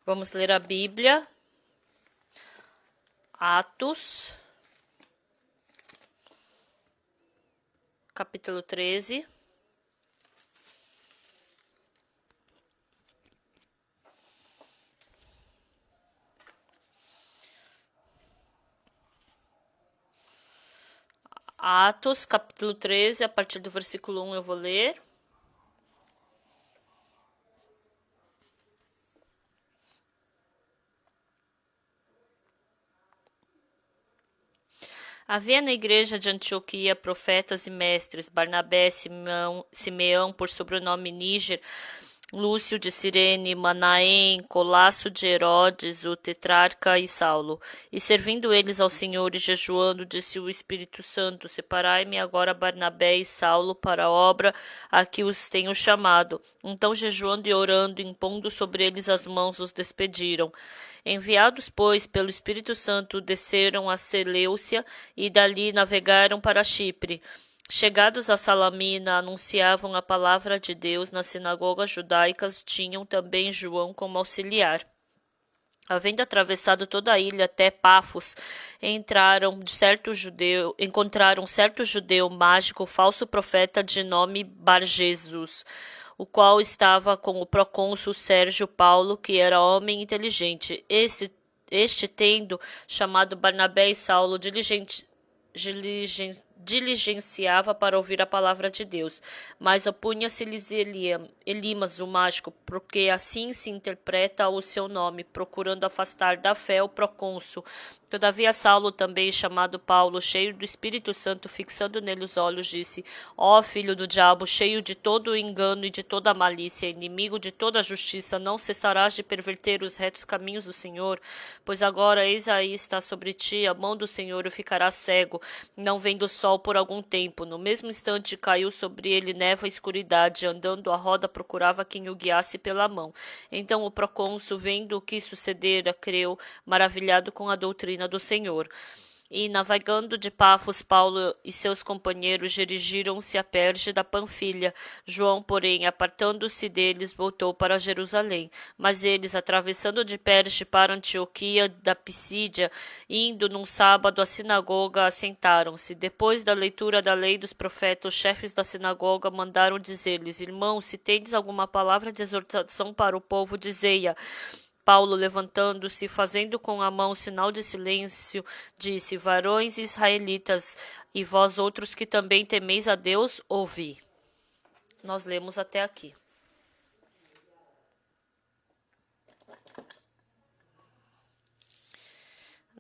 Vamos ler a Bíblia, Atos, capítulo 13. Atos, capítulo 13, a partir do versículo 1 eu vou ler. Havia na igreja de Antioquia profetas e mestres, Barnabé, Simeão, por sobrenome Níger, Lúcio de Cirene, Manaém, Colasso de Herodes, o tetrarca e Saulo. E servindo eles ao Senhor e jejuando, disse o Espírito Santo: Separai-me agora Barnabé e Saulo para a obra a que os tenho chamado. Então, jejuando e orando, impondo sobre eles as mãos, os despediram. Enviados, pois, pelo Espírito Santo, desceram a Seleucia e dali navegaram para Chipre. Chegados a Salamina, anunciavam a palavra de Deus nas sinagogas judaicas, tinham também João como auxiliar. Havendo atravessado toda a ilha até Pafos, encontraram certo judeu mágico, falso profeta de nome Bar-Jesus, o qual estava com o procônsul Sérgio Paulo, que era homem inteligente. Este tendo chamado Barnabé e Saulo, diligenciava para ouvir a palavra de Deus, mas opunha-se-lhes Elimas, o mágico, porque assim se interpreta o seu nome, procurando afastar da fé o procônsul. Todavia Saulo, também chamado Paulo, cheio do Espírito Santo, fixando nele os olhos, disse: Ó filho do diabo, cheio de todo o engano e de toda a malícia, inimigo de toda a justiça, não cessarás de perverter os retos caminhos do Senhor? Pois agora, eis aí está sobre ti a mão do Senhor, e ficarás cego, não vendo o sol por algum tempo. No mesmo instante caiu sobre ele névoa e escuridade, andando à roda procurava quem o guiasse pela mão. Então o procônsul, vendo o que sucedera, creu, maravilhado com a doutrina do Senhor. E, navegando de Pafos, Paulo e seus companheiros dirigiram-se a Perge da Panfilha. João, porém, apartando-se deles, voltou para Jerusalém. Mas eles, atravessando de Perge para Antioquia da Pisídia, indo num sábado à sinagoga, assentaram-se. Depois da leitura da lei dos profetas, os chefes da sinagoga mandaram dizer-lhes: Irmãos, se tendes alguma palavra de exortação para o povo, dizei-a. Paulo, levantando-se e fazendo com a mão sinal de silêncio, disse: Varões israelitas, e vós outros que também temeis a Deus, ouvi. Nós lemos até aqui.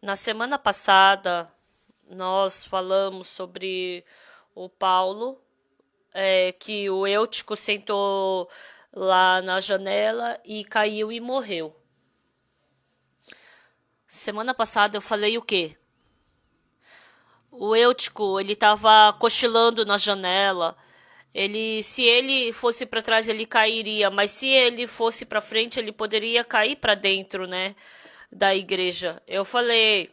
Na semana passada, nós falamos sobre o Paulo, que o Eutico sentou lá na janela e caiu e morreu. Semana passada eu falei o quê? O Eutico, ele estava cochilando na janela. Se ele fosse para trás, ele cairia, mas se ele fosse para frente, ele poderia cair para dentro, né, da igreja. Eu falei: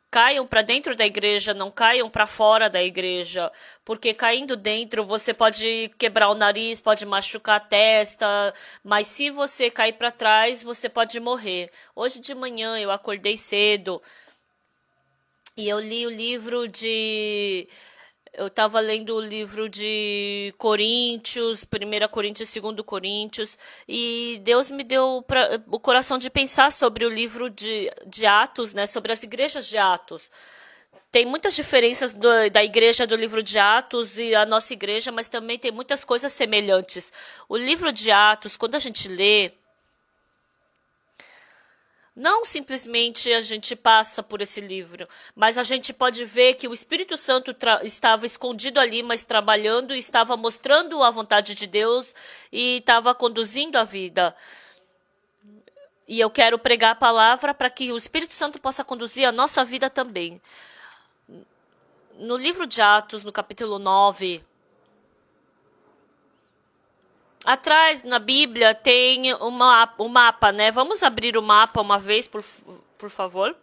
caiam para dentro da igreja, não caiam para fora da igreja, porque caindo dentro você pode quebrar o nariz, pode machucar a testa, mas se você cair para trás, você pode morrer. Hoje de manhã eu acordei cedo e eu li o livro de... Eu estava lendo o livro de Coríntios, 1 Coríntios, 2 Coríntios, e Deus me deu o coração de pensar sobre o livro de Atos, né, sobre as igrejas de Atos. Tem muitas diferenças da igreja do livro de Atos e a nossa igreja, mas também tem muitas coisas semelhantes. O livro de Atos, quando a gente lê, não simplesmente a gente passa por esse livro, mas a gente pode ver que o Espírito Santo estava escondido ali, mas trabalhando, estava mostrando a vontade de Deus e estava conduzindo a vida. E eu quero pregar a palavra para que o Espírito Santo possa conduzir a nossa vida também. No livro de Atos, no capítulo 9... Atrás, na Bíblia, tem um mapa, né? Vamos abrir o mapa uma vez, por favor.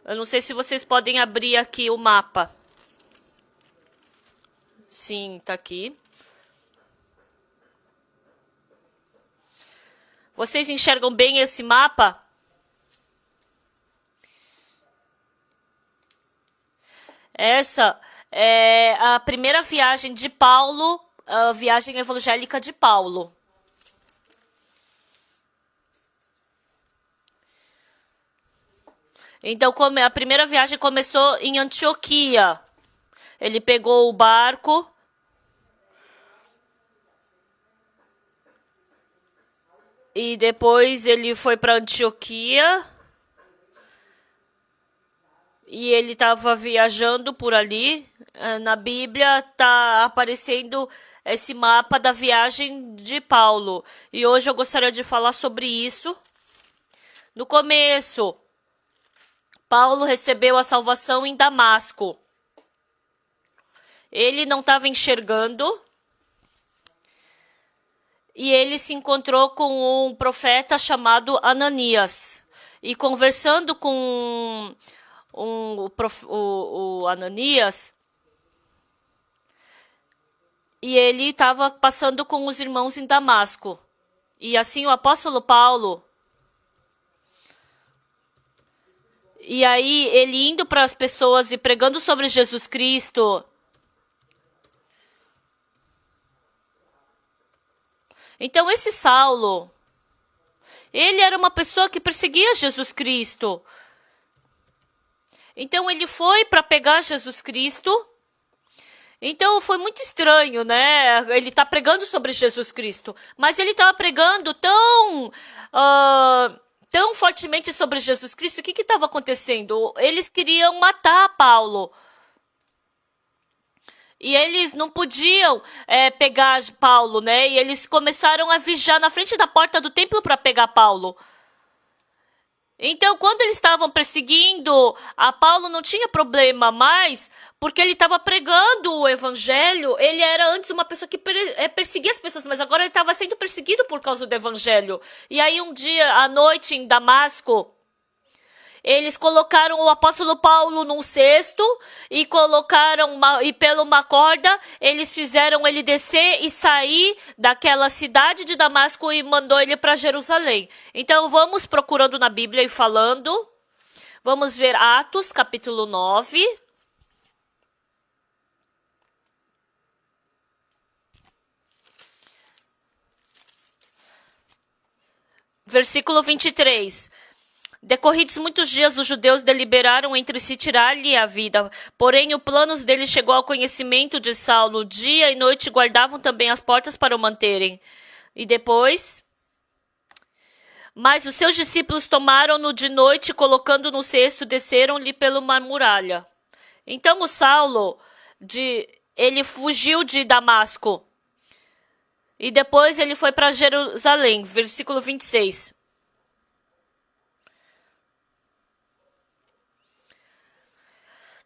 Eu não sei se vocês podem abrir aqui o mapa. Sim, tá aqui. Vocês enxergam bem esse mapa? Essa é a primeira viagem de Paulo, a viagem evangélica de Paulo. Então, a primeira viagem começou em Antioquia. Ele pegou o barco e depois ele foi para Antioquia. E ele estava viajando por ali. Na Bíblia está aparecendo esse mapa da viagem de Paulo. E hoje eu gostaria de falar sobre isso. No começo, Paulo recebeu a salvação em Damasco. Ele não estava enxergando. E ele se encontrou com um profeta chamado Ananias. E conversando com o Ananias, e ele estava passando com os irmãos em Damasco. E assim o apóstolo Paulo, e aí ele indo para as pessoas e pregando sobre Jesus Cristo. Então esse Saulo, ele era uma pessoa que perseguia Jesus Cristo. Então ele foi para pegar Jesus Cristo. Então foi muito estranho, né? Ele está pregando sobre Jesus Cristo, mas ele estava pregando tão fortemente sobre Jesus Cristo. O que estava acontecendo? Eles queriam matar Paulo. E eles não podiam pegar Paulo, né? E eles começaram a vigiar na frente da porta do templo para pegar Paulo. Então, quando eles estavam perseguindo a Paulo, não tinha problema mais, porque ele estava pregando o evangelho. Ele era antes uma pessoa que perseguia as pessoas, mas agora ele estava sendo perseguido por causa do evangelho. E aí, um dia, à noite, em Damasco, eles colocaram o apóstolo Paulo num cesto e colocaram e pela uma corda eles fizeram ele descer e sair daquela cidade de Damasco e mandou ele para Jerusalém. Então vamos procurando na Bíblia e falando. Vamos ver Atos, capítulo 9. Versículo 23. Decorridos muitos dias, os judeus deliberaram entre si tirar-lhe a vida. Porém, o plano deles chegou ao conhecimento de Saulo. Dia e noite guardavam também as portas para o manterem. E depois... Mas os seus discípulos tomaram-no de noite, colocando no cesto, desceram-lhe pela uma muralha. Então o Saulo, ele fugiu de Damasco. E depois ele foi para Jerusalém. Versículo 26.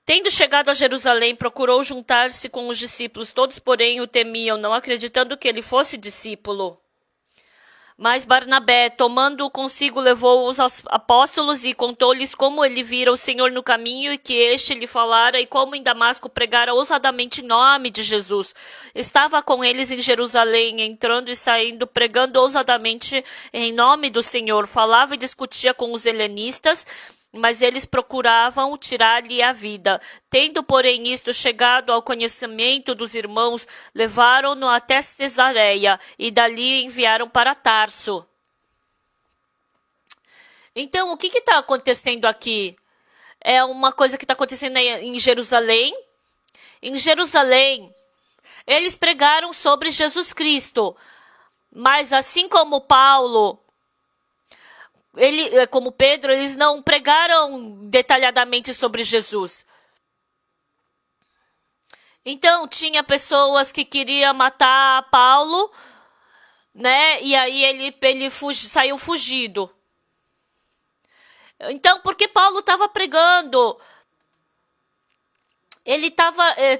Tendo chegado a Jerusalém, procurou juntar-se com os discípulos. Todos, porém, o temiam, não acreditando que ele fosse discípulo. Mas Barnabé, tomando-o consigo, levou os apóstolos e contou-lhes como ele vira o Senhor no caminho e que este lhe falara e como em Damasco pregara ousadamente em nome de Jesus. Estava com eles em Jerusalém, entrando e saindo, pregando ousadamente em nome do Senhor. Falava e discutia com os helenistas, mas eles procuravam tirar-lhe a vida. Tendo, porém, isto chegado ao conhecimento dos irmãos, levaram-no até Cesareia e dali enviaram para Tarso. Então, o que está acontecendo aqui? É uma coisa que está acontecendo em Jerusalém. Em Jerusalém, eles pregaram sobre Jesus Cristo, mas assim como Paulo... como Pedro, eles não pregaram detalhadamente sobre Jesus. Então, tinha pessoas que queriam matar Paulo, né? E aí ele saiu fugido. Então, porque Paulo estava pregando, ele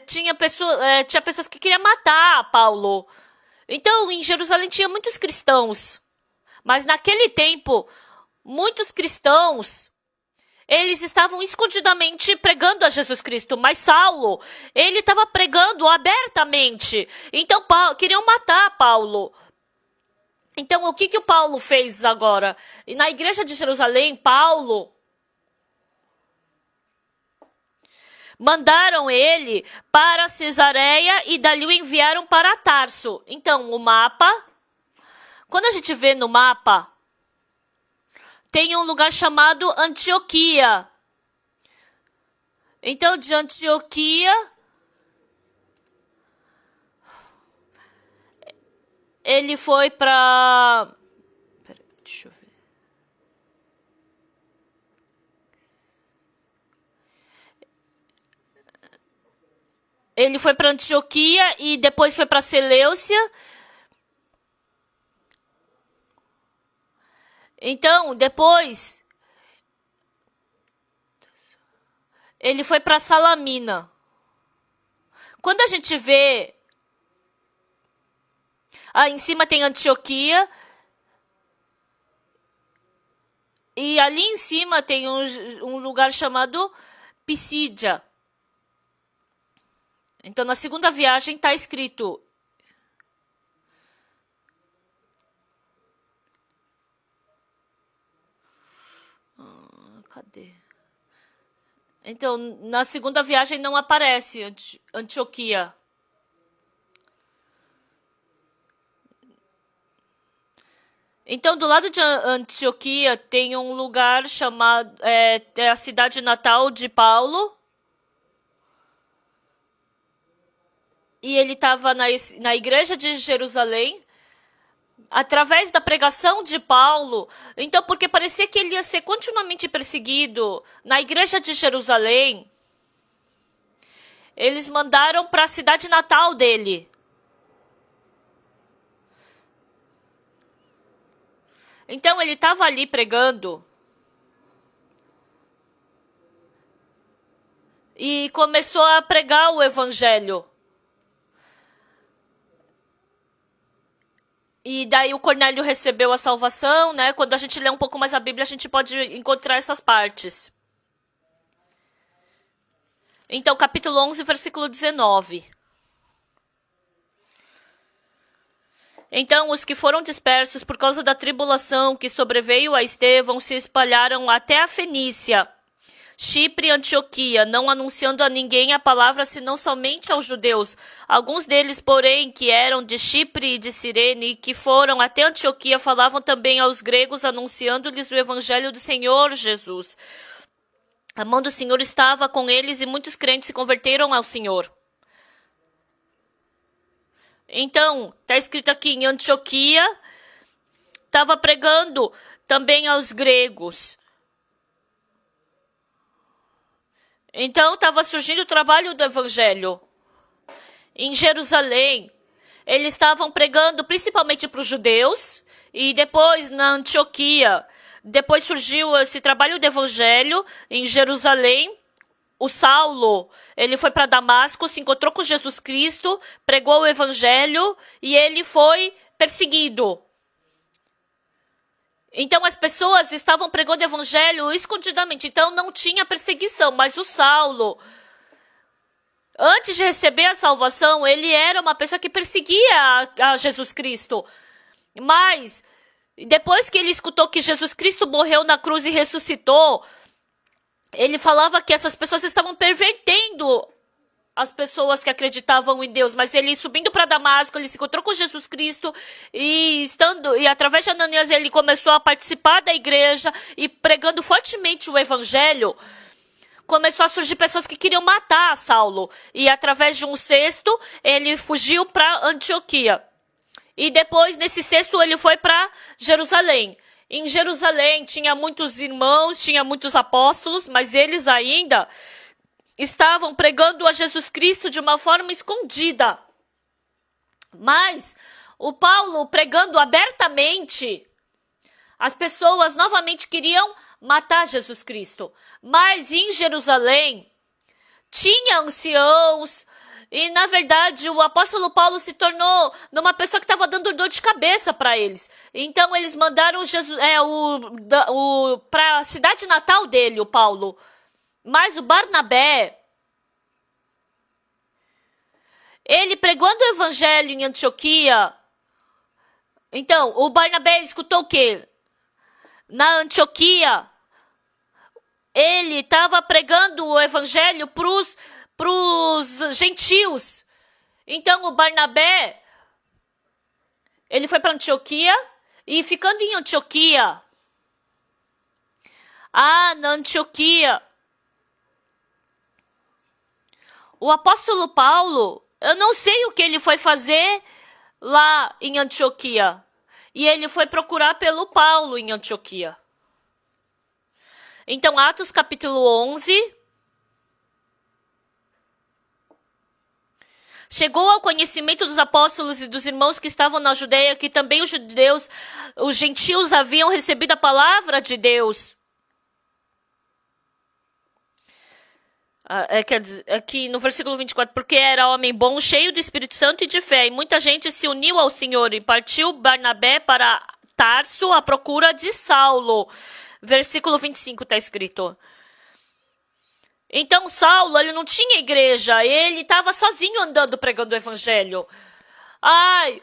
tinha pessoas que queriam matar Paulo. Então, em Jerusalém tinha muitos cristãos. Mas naquele tempo... Muitos cristãos, eles estavam escondidamente pregando a Jesus Cristo, mas Saulo, ele estava pregando abertamente. Então, queriam matar Paulo. Então, o que o Paulo fez agora? E na igreja de Jerusalém, Paulo mandaram ele para Cesareia e dali o enviaram para Tarso. Então, o mapa, quando a gente vê no mapa, tem um lugar chamado Antioquia. Então, de Antioquia, ele foi para... Peraí, deixa eu ver. Ele foi para Antioquia e depois foi para Seleucia. Então, depois, ele foi para Salamina. Quando a gente vê... em cima tem Antioquia. E ali em cima tem um lugar chamado Pisídia. Então, na segunda viagem está escrito... cadê? Então, na segunda viagem não aparece Antioquia. Então, do lado de Antioquia tem um lugar chamado... é a cidade natal de Paulo. E ele estava na igreja de Jerusalém, através da pregação de Paulo. Então, porque parecia que ele ia ser continuamente perseguido na igreja de Jerusalém, eles mandaram para a cidade natal dele. Então, ele estava ali pregando. E começou a pregar o evangelho. E daí o Cornélio recebeu a salvação, né? Quando a gente lê um pouco mais a Bíblia, a gente pode encontrar essas partes. Então, capítulo 11, versículo 19. Então, os que foram dispersos por causa da tribulação que sobreveio a Estevão se espalharam até a Fenícia, Chipre e Antioquia, não anunciando a ninguém a palavra, senão somente aos judeus. Alguns deles, porém, que eram de Chipre e de Cirene, que foram até Antioquia, falavam também aos gregos, anunciando-lhes o evangelho do Senhor Jesus. A mão do Senhor estava com eles e muitos crentes se converteram ao Senhor. Então, está escrito aqui em Antioquia, estava pregando também aos gregos. Então, estava surgindo o trabalho do evangelho. Em Jerusalém, eles estavam pregando principalmente para os judeus. E depois, na Antioquia, depois surgiu esse trabalho do evangelho. Em Jerusalém, o Saulo, ele foi para Damasco, se encontrou com Jesus Cristo, pregou o evangelho e ele foi perseguido. Então, as pessoas estavam pregando o evangelho escondidamente. Então, não tinha perseguição. Mas o Saulo, antes de receber a salvação, ele era uma pessoa que perseguia a Jesus Cristo. Mas, depois que ele escutou que Jesus Cristo morreu na cruz e ressuscitou, ele falava que essas pessoas estavam pervertendo as pessoas que acreditavam em Deus, mas ele subindo para Damasco, ele se encontrou com Jesus Cristo e através de Ananias ele começou a participar da igreja e pregando fortemente o evangelho. Começou a surgir pessoas que queriam matar Saulo e através de um cesto ele fugiu para Antioquia. E depois nesse cesto ele foi para Jerusalém. Em Jerusalém tinha muitos irmãos, tinha muitos apóstolos, mas eles ainda estavam pregando a Jesus Cristo de uma forma escondida. Mas o Paulo pregando abertamente, as pessoas novamente queriam matar Jesus Cristo. Mas em Jerusalém tinha anciãos e, na verdade, o apóstolo Paulo se tornou uma pessoa que estava dando dor de cabeça para eles. Então eles mandaram para a cidade natal dele, o Paulo. Mas o Barnabé, ele pregando o evangelho em Antioquia, Então, o Barnabé escutou o quê? Na Antioquia, ele estava pregando o evangelho para os gentios. Então, o Barnabé, ele foi para Antioquia e ficando em Antioquia, na Antioquia, o apóstolo Paulo, eu não sei o que ele foi fazer lá em Antioquia. E ele foi procurar pelo Paulo em Antioquia. Então, Atos capítulo 11. Chegou ao conhecimento dos apóstolos e dos irmãos que estavam na Judeia que também os judeus, os gentios haviam recebido a palavra de Deus. Quer dizer, aqui no versículo 24, porque era homem bom, cheio do Espírito Santo e de fé, e muita gente se uniu ao Senhor, e partiu Barnabé para Tarso à procura de Saulo. Versículo 25 está escrito. Então Saulo, ele não tinha igreja, ele estava sozinho andando pregando o evangelho. Aí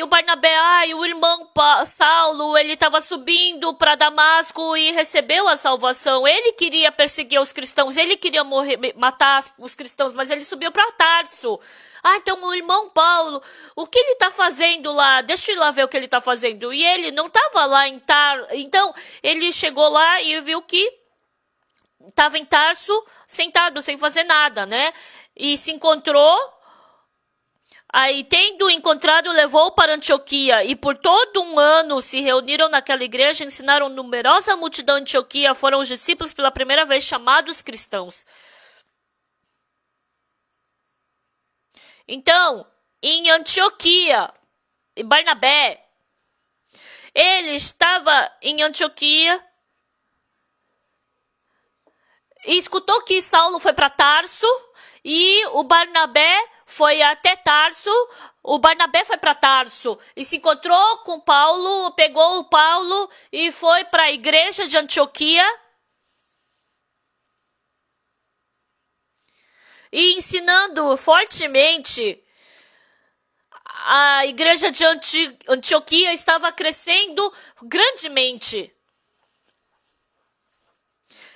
o Barnabé, o irmão Saulo, ele estava subindo para Damasco e recebeu a salvação. Ele queria perseguir os cristãos, ele queria matar os cristãos, mas ele subiu para Tarso. Então o irmão Paulo, o que ele está fazendo lá? Deixa eu ir lá ver o que ele está fazendo. E ele não estava lá em Tarso. Então ele chegou lá e viu que estava em Tarso, sentado, sem fazer nada, né? E se encontrou. Aí, tendo encontrado, levou para Antioquia, e por todo um ano se reuniram naquela igreja, ensinaram numerosa multidão de Antioquia, foram os discípulos pela primeira vez chamados cristãos. Então, em Antioquia, Barnabé, ele estava em Antioquia, e escutou que Saulo foi para Tarso, e o Barnabé foi até Tarso. O Barnabé foi para Tarso e se encontrou com Paulo, pegou o Paulo e foi para a igreja de Antioquia e ensinando fortemente. A igreja de Antioquia estava crescendo grandemente.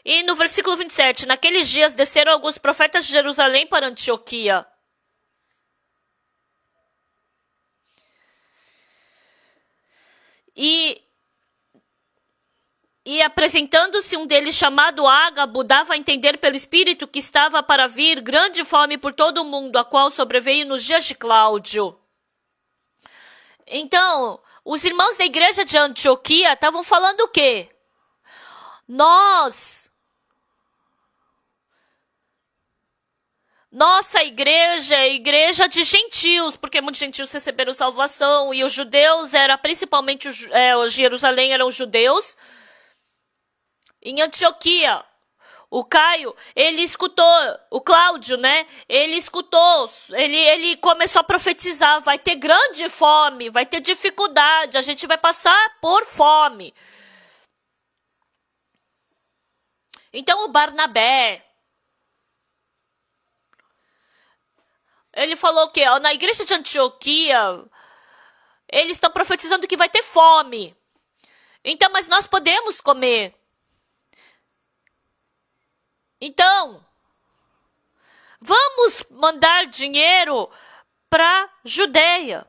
E no versículo 27, naqueles dias desceram alguns profetas de Jerusalém para Antioquia. E apresentando-se um deles chamado Ágabo, dava a entender pelo Espírito que estava para vir grande fome por todo o mundo, a qual sobreveio nos dias de Cláudio. Então, os irmãos da igreja de Antioquia estavam falando o quê? Nossa igreja é igreja de gentios, porque muitos gentios receberam salvação, e os judeus, era principalmente os Jerusalém eram os judeus. Em Antioquia, o Caio, ele escutou, o Cláudio, né? Ele escutou, ele começou a profetizar, vai ter grande fome, vai ter dificuldade, a gente vai passar por fome. Então o Barnabé, ele falou que na igreja de Antioquia, eles estão profetizando que vai ter fome. Então, mas nós podemos comer. Então, vamos mandar dinheiro para Judeia.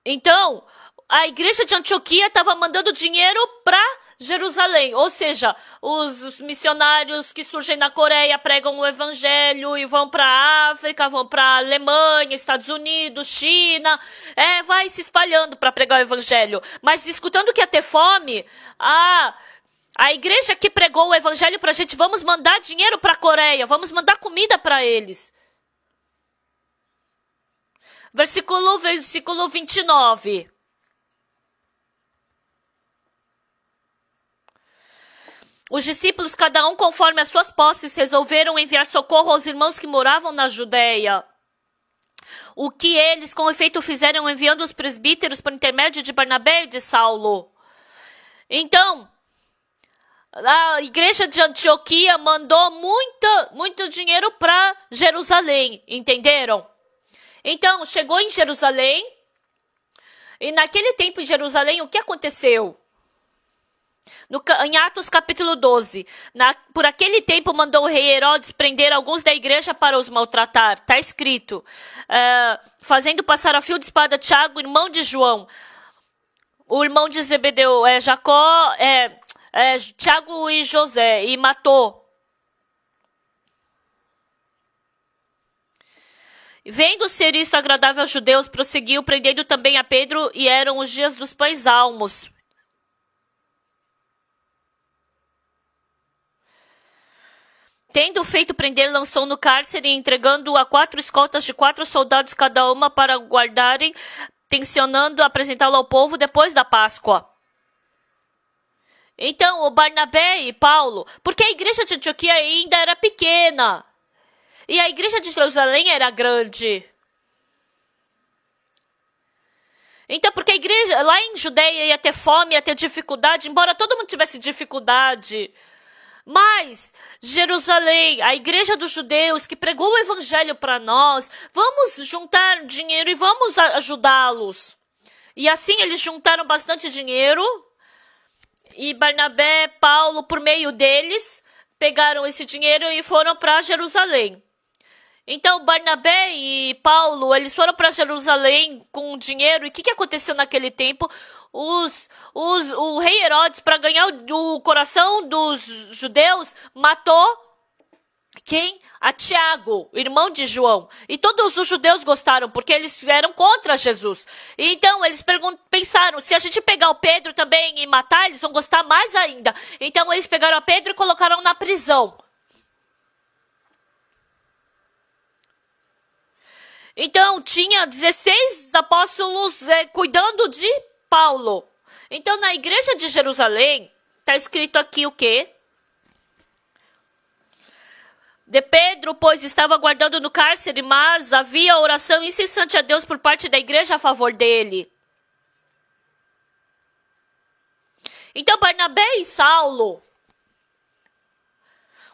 Então, a igreja de Antioquia estava mandando dinheiro para Jerusalém, ou seja, os missionários que surgem na Coreia pregam o evangelho e vão para a África, vão para a Alemanha, Estados Unidos, China, vai se espalhando para pregar o evangelho. Mas escutando que ia ter fome, a igreja que pregou o evangelho para a gente, vamos mandar dinheiro para a Coreia, vamos mandar comida para eles. Versículo 29. Os discípulos, cada um conforme as suas posses, resolveram enviar socorro aos irmãos que moravam na Judeia. O que eles, com efeito, fizeram enviando os presbíteros por intermédio de Barnabé e de Saulo. Então, a igreja de Antioquia mandou muito dinheiro para Jerusalém, entenderam? Então, chegou em Jerusalém, e naquele tempo em Jerusalém, o que aconteceu? Em Atos capítulo 12, por aquele tempo mandou o rei Herodes prender alguns da igreja para os maltratar. Está escrito, fazendo passar a fio de espada Tiago, irmão de João, o irmão de Zebedeu, Jacó, Tiago e José, e matou. Vendo ser isto agradável aos judeus, prosseguiu, prendendo também a Pedro, e eram os dias dos pães almos. Tendo feito prender, lançou no cárcere, entregando-o a 4 escoltas de 4 soldados cada uma para guardarem, tencionando apresentá-lo ao povo depois da Páscoa. Então, o Barnabé e Paulo, porque a igreja de Antioquia ainda era pequena, e a igreja de Jerusalém era grande. Então, porque a igreja lá em Judeia ia ter fome, ia ter dificuldade, embora todo mundo tivesse dificuldade. Mas Jerusalém, a igreja dos judeus que pregou o evangelho para nós, vamos juntar dinheiro e vamos ajudá-los. E assim eles juntaram bastante dinheiro. E Barnabé, Paulo, por meio deles, pegaram esse dinheiro e foram para Jerusalém. Então, Barnabé e Paulo, eles foram para Jerusalém com o dinheiro. E o que aconteceu naquele tempo? O rei Herodes, para ganhar o coração dos judeus, matou quem? A Tiago, irmão de João. E todos os judeus gostaram, porque eles eram contra Jesus. E então, eles pensaram, se a gente pegar o Pedro também e matar, eles vão gostar mais ainda. Então, eles pegaram a Pedro e colocaram na prisão. Então, tinha 16 apóstolos cuidando de Paulo. Então, na igreja de Jerusalém, está escrito aqui o quê? De Pedro, pois estava guardando no cárcere, mas havia oração incessante a Deus por parte da igreja a favor dele. Então, Barnabé e Saulo,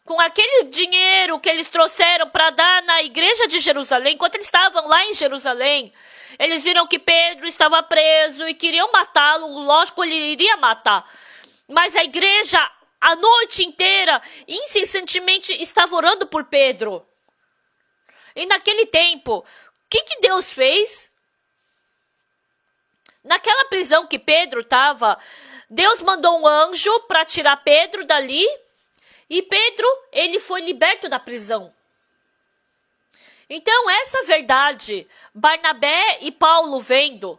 com aquele dinheiro que eles trouxeram para dar na igreja de Jerusalém, enquanto eles estavam lá em Jerusalém, eles viram que Pedro estava preso e queriam matá-lo. Lógico, ele iria matar. Mas a igreja, a noite inteira, incessantemente estava orando por Pedro. E naquele tempo, o que Deus fez? Naquela prisão que Pedro estava, Deus mandou um anjo para tirar Pedro dali. E Pedro, ele foi liberto da prisão. Então, essa verdade, Barnabé e Paulo vendo,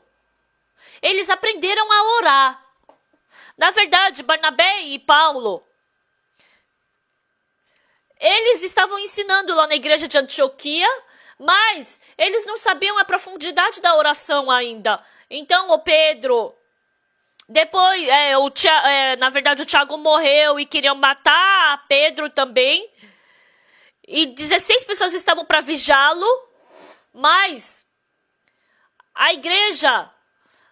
eles aprenderam a orar. Na verdade, Barnabé e Paulo, eles estavam ensinando lá na igreja de Antioquia, mas eles não sabiam a profundidade da oração ainda. Então, o Pedro... Depois, na verdade, o Tiago morreu e queriam matar Pedro também. E 16 pessoas estavam para vigiá-lo, mas a igreja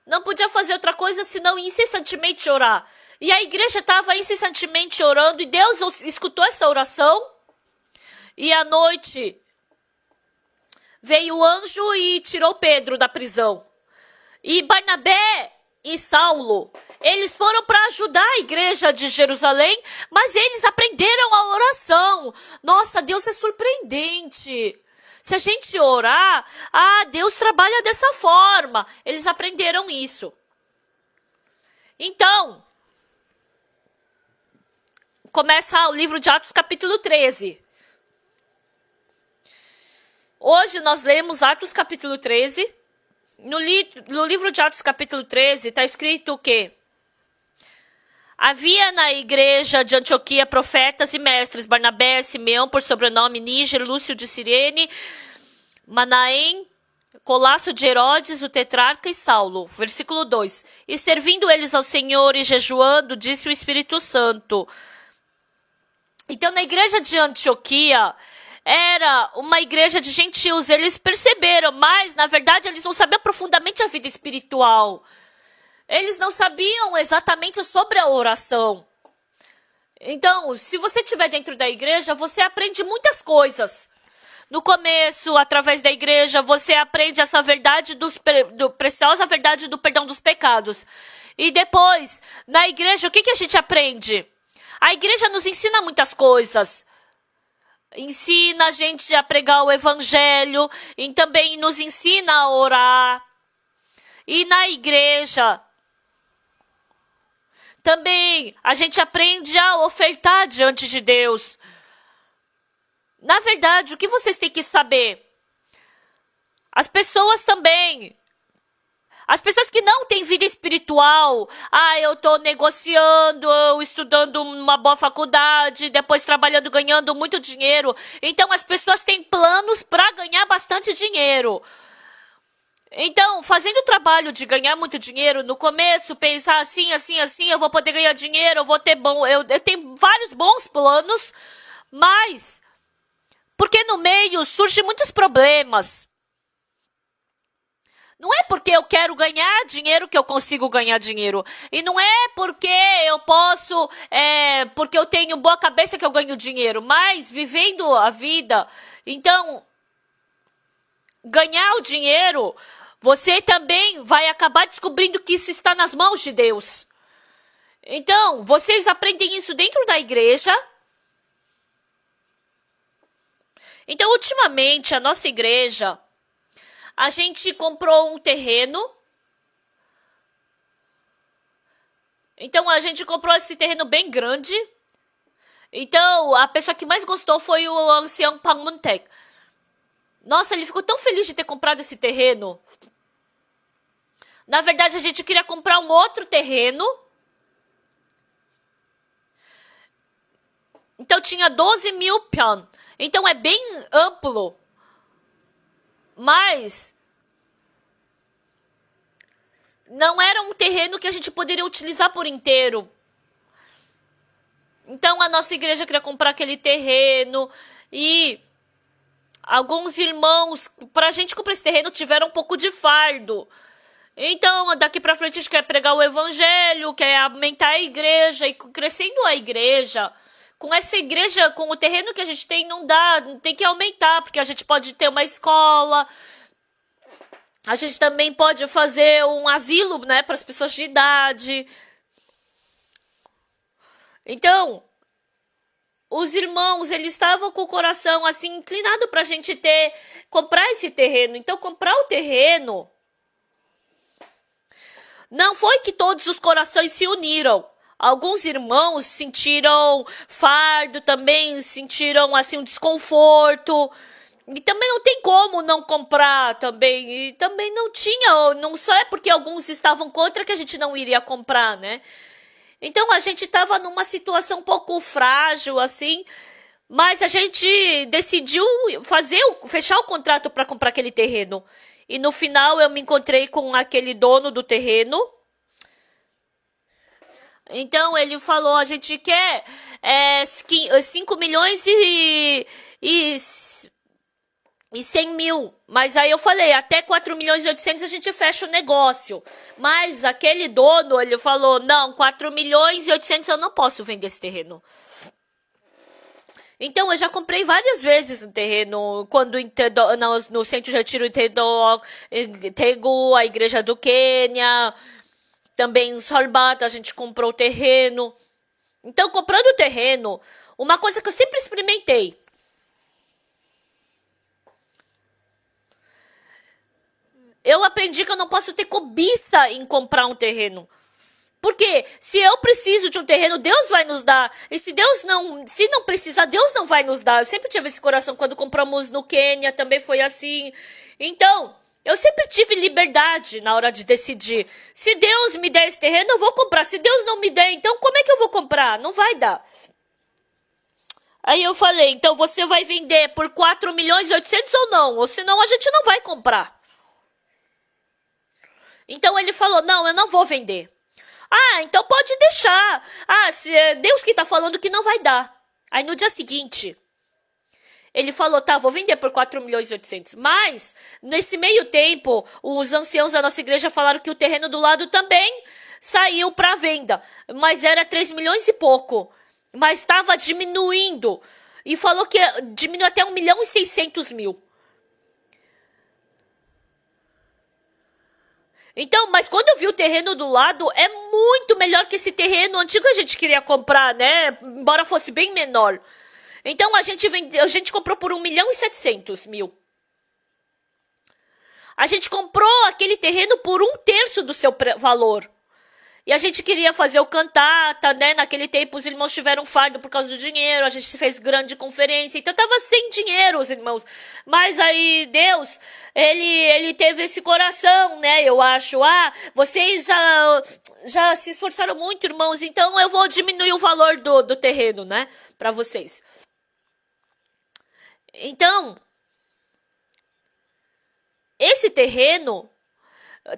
não podia fazer outra coisa senão incessantemente orar. E a igreja estava incessantemente orando e Deus escutou essa oração. E à noite veio o anjo e tirou Pedro da prisão. E Barnabé e Saulo, eles foram para ajudar a igreja de Jerusalém, mas eles aprenderam a oração. Nossa, Deus é surpreendente. Se a gente orar, Deus trabalha dessa forma. Eles aprenderam isso. Então, começa o livro de Atos capítulo 13. Hoje nós lemos Atos capítulo 13. No livro de Atos capítulo 13 está escrito o quê? Havia na igreja de Antioquia profetas e mestres, Barnabé, Simeão, por sobrenome, Níger, Lúcio de Cirene, Manaém, Colasso de Herodes, o tetrarca e Saulo. Versículo 2. E servindo eles ao Senhor e jejuando, disse o Espírito Santo. Então, na igreja de Antioquia, era uma igreja de gentios, eles perceberam, mas na verdade eles não sabiam profundamente a vida espiritual. Eles não sabiam exatamente sobre a oração. Então, se você estiver dentro da igreja, você aprende muitas coisas. No começo, através da igreja, você aprende essa verdade preciosa verdade do perdão dos pecados. E depois, na igreja, o que a gente aprende? A igreja nos ensina muitas coisas. Ensina a gente a pregar o evangelho e também nos ensina a orar. E na igreja, também a gente aprende a ofertar diante de Deus. Na verdade, o que vocês têm que saber? As pessoas também. As pessoas que não têm vida espiritual. Eu estou negociando, estudando uma boa faculdade, depois trabalhando, ganhando muito dinheiro. Então, as pessoas têm planos para ganhar bastante dinheiro. Então, fazendo o trabalho de ganhar muito dinheiro, no começo, pensar assim, eu vou poder ganhar dinheiro, eu vou ter eu tenho vários bons planos, mas porque no meio surgem muitos problemas. Não é porque eu quero ganhar dinheiro que eu consigo ganhar dinheiro. E não é porque eu posso, porque eu tenho boa cabeça que eu ganho dinheiro. Mas vivendo a vida, então, ganhar o dinheiro, você também vai acabar descobrindo que isso está nas mãos de Deus. Então, vocês aprendem isso dentro da igreja. Então, ultimamente, a nossa igreja, a gente comprou um terreno. Então, a gente comprou esse terreno bem grande. Então, a pessoa que mais gostou foi o ancião Pangmuntek. Nossa, ele ficou tão feliz de ter comprado esse terreno. Na verdade, a gente queria comprar um outro terreno. Então, tinha 12.000 pyeon. Então, é bem amplo. Mas não era um terreno que a gente poderia utilizar por inteiro. Então, a nossa igreja queria comprar aquele terreno. E alguns irmãos, para a gente comprar esse terreno, tiveram um pouco de fardo. Então, daqui para frente, a gente quer pregar o evangelho, quer aumentar a igreja. E crescendo a igreja, com essa igreja, com o terreno que a gente tem, não dá, tem que aumentar, porque a gente pode ter uma escola, a gente também pode fazer um asilo, né, para as pessoas de idade. Então, os irmãos, eles estavam com o coração assim inclinado para a gente comprar esse terreno. Então, comprar o terreno, não foi que todos os corações se uniram. Alguns irmãos sentiram fardo também, sentiram assim um desconforto. E também não tem como não comprar também. E também não tinha, não só é porque alguns estavam contra que a gente não iria comprar, né? Então a gente estava numa situação um pouco frágil assim, mas a gente decidiu fechar o contrato para comprar aquele terreno. E no final eu me encontrei com aquele dono do terreno. Então ele falou, a gente quer 5 milhões e 100 mil. Mas aí eu falei, até 4 milhões e 800 a gente fecha o negócio. Mas aquele dono, ele falou, não, 4 milhões e 800 eu não posso vender esse terreno. Então eu já comprei várias vezes um terreno, quando no centro de retiro em Daegu, a igreja do Quênia. Também em Solbata a gente comprou o terreno. Então, comprando o terreno, uma coisa que eu sempre experimentei. Eu aprendi que eu não posso ter cobiça em comprar um terreno. Porque se eu preciso de um terreno, Deus vai nos dar. E se não precisar, Deus não vai nos dar. Eu sempre tive esse coração quando compramos no Quênia, também foi assim. Então, eu sempre tive liberdade na hora de decidir. Se Deus me der esse terreno, eu vou comprar. Se Deus não me der, então como é que eu vou comprar? Não vai dar. Aí eu falei, então você vai vender por 4 milhões e 800 ou não? Ou senão a gente não vai comprar. Então ele falou, não, eu não vou vender. Então pode deixar. Se é Deus que tá falando que não vai dar. Aí no dia seguinte, ele falou, tá, vou vender por 4 milhões e 800. Mas, nesse meio tempo, os anciãos da nossa igreja falaram que o terreno do lado também saiu para venda. Mas era 3 milhões e pouco. Mas estava diminuindo. E falou que diminuiu até 1.600.000. Então, mas quando eu vi o terreno do lado, é muito melhor que esse terreno antigo que a gente queria comprar, né? Embora fosse bem menor. Então, a gente comprou por 1.700.000. A gente comprou aquele terreno por 1/3 do seu valor. E a gente queria fazer o cantata, né? Naquele tempo os irmãos tiveram fardo por causa do dinheiro, a gente fez grande conferência, então tava sem dinheiro os irmãos. Mas aí Deus, ele teve esse coração, né? Eu acho, vocês já se esforçaram muito, irmãos, então eu vou diminuir o valor do terreno, né? Pra vocês. Então, esse terreno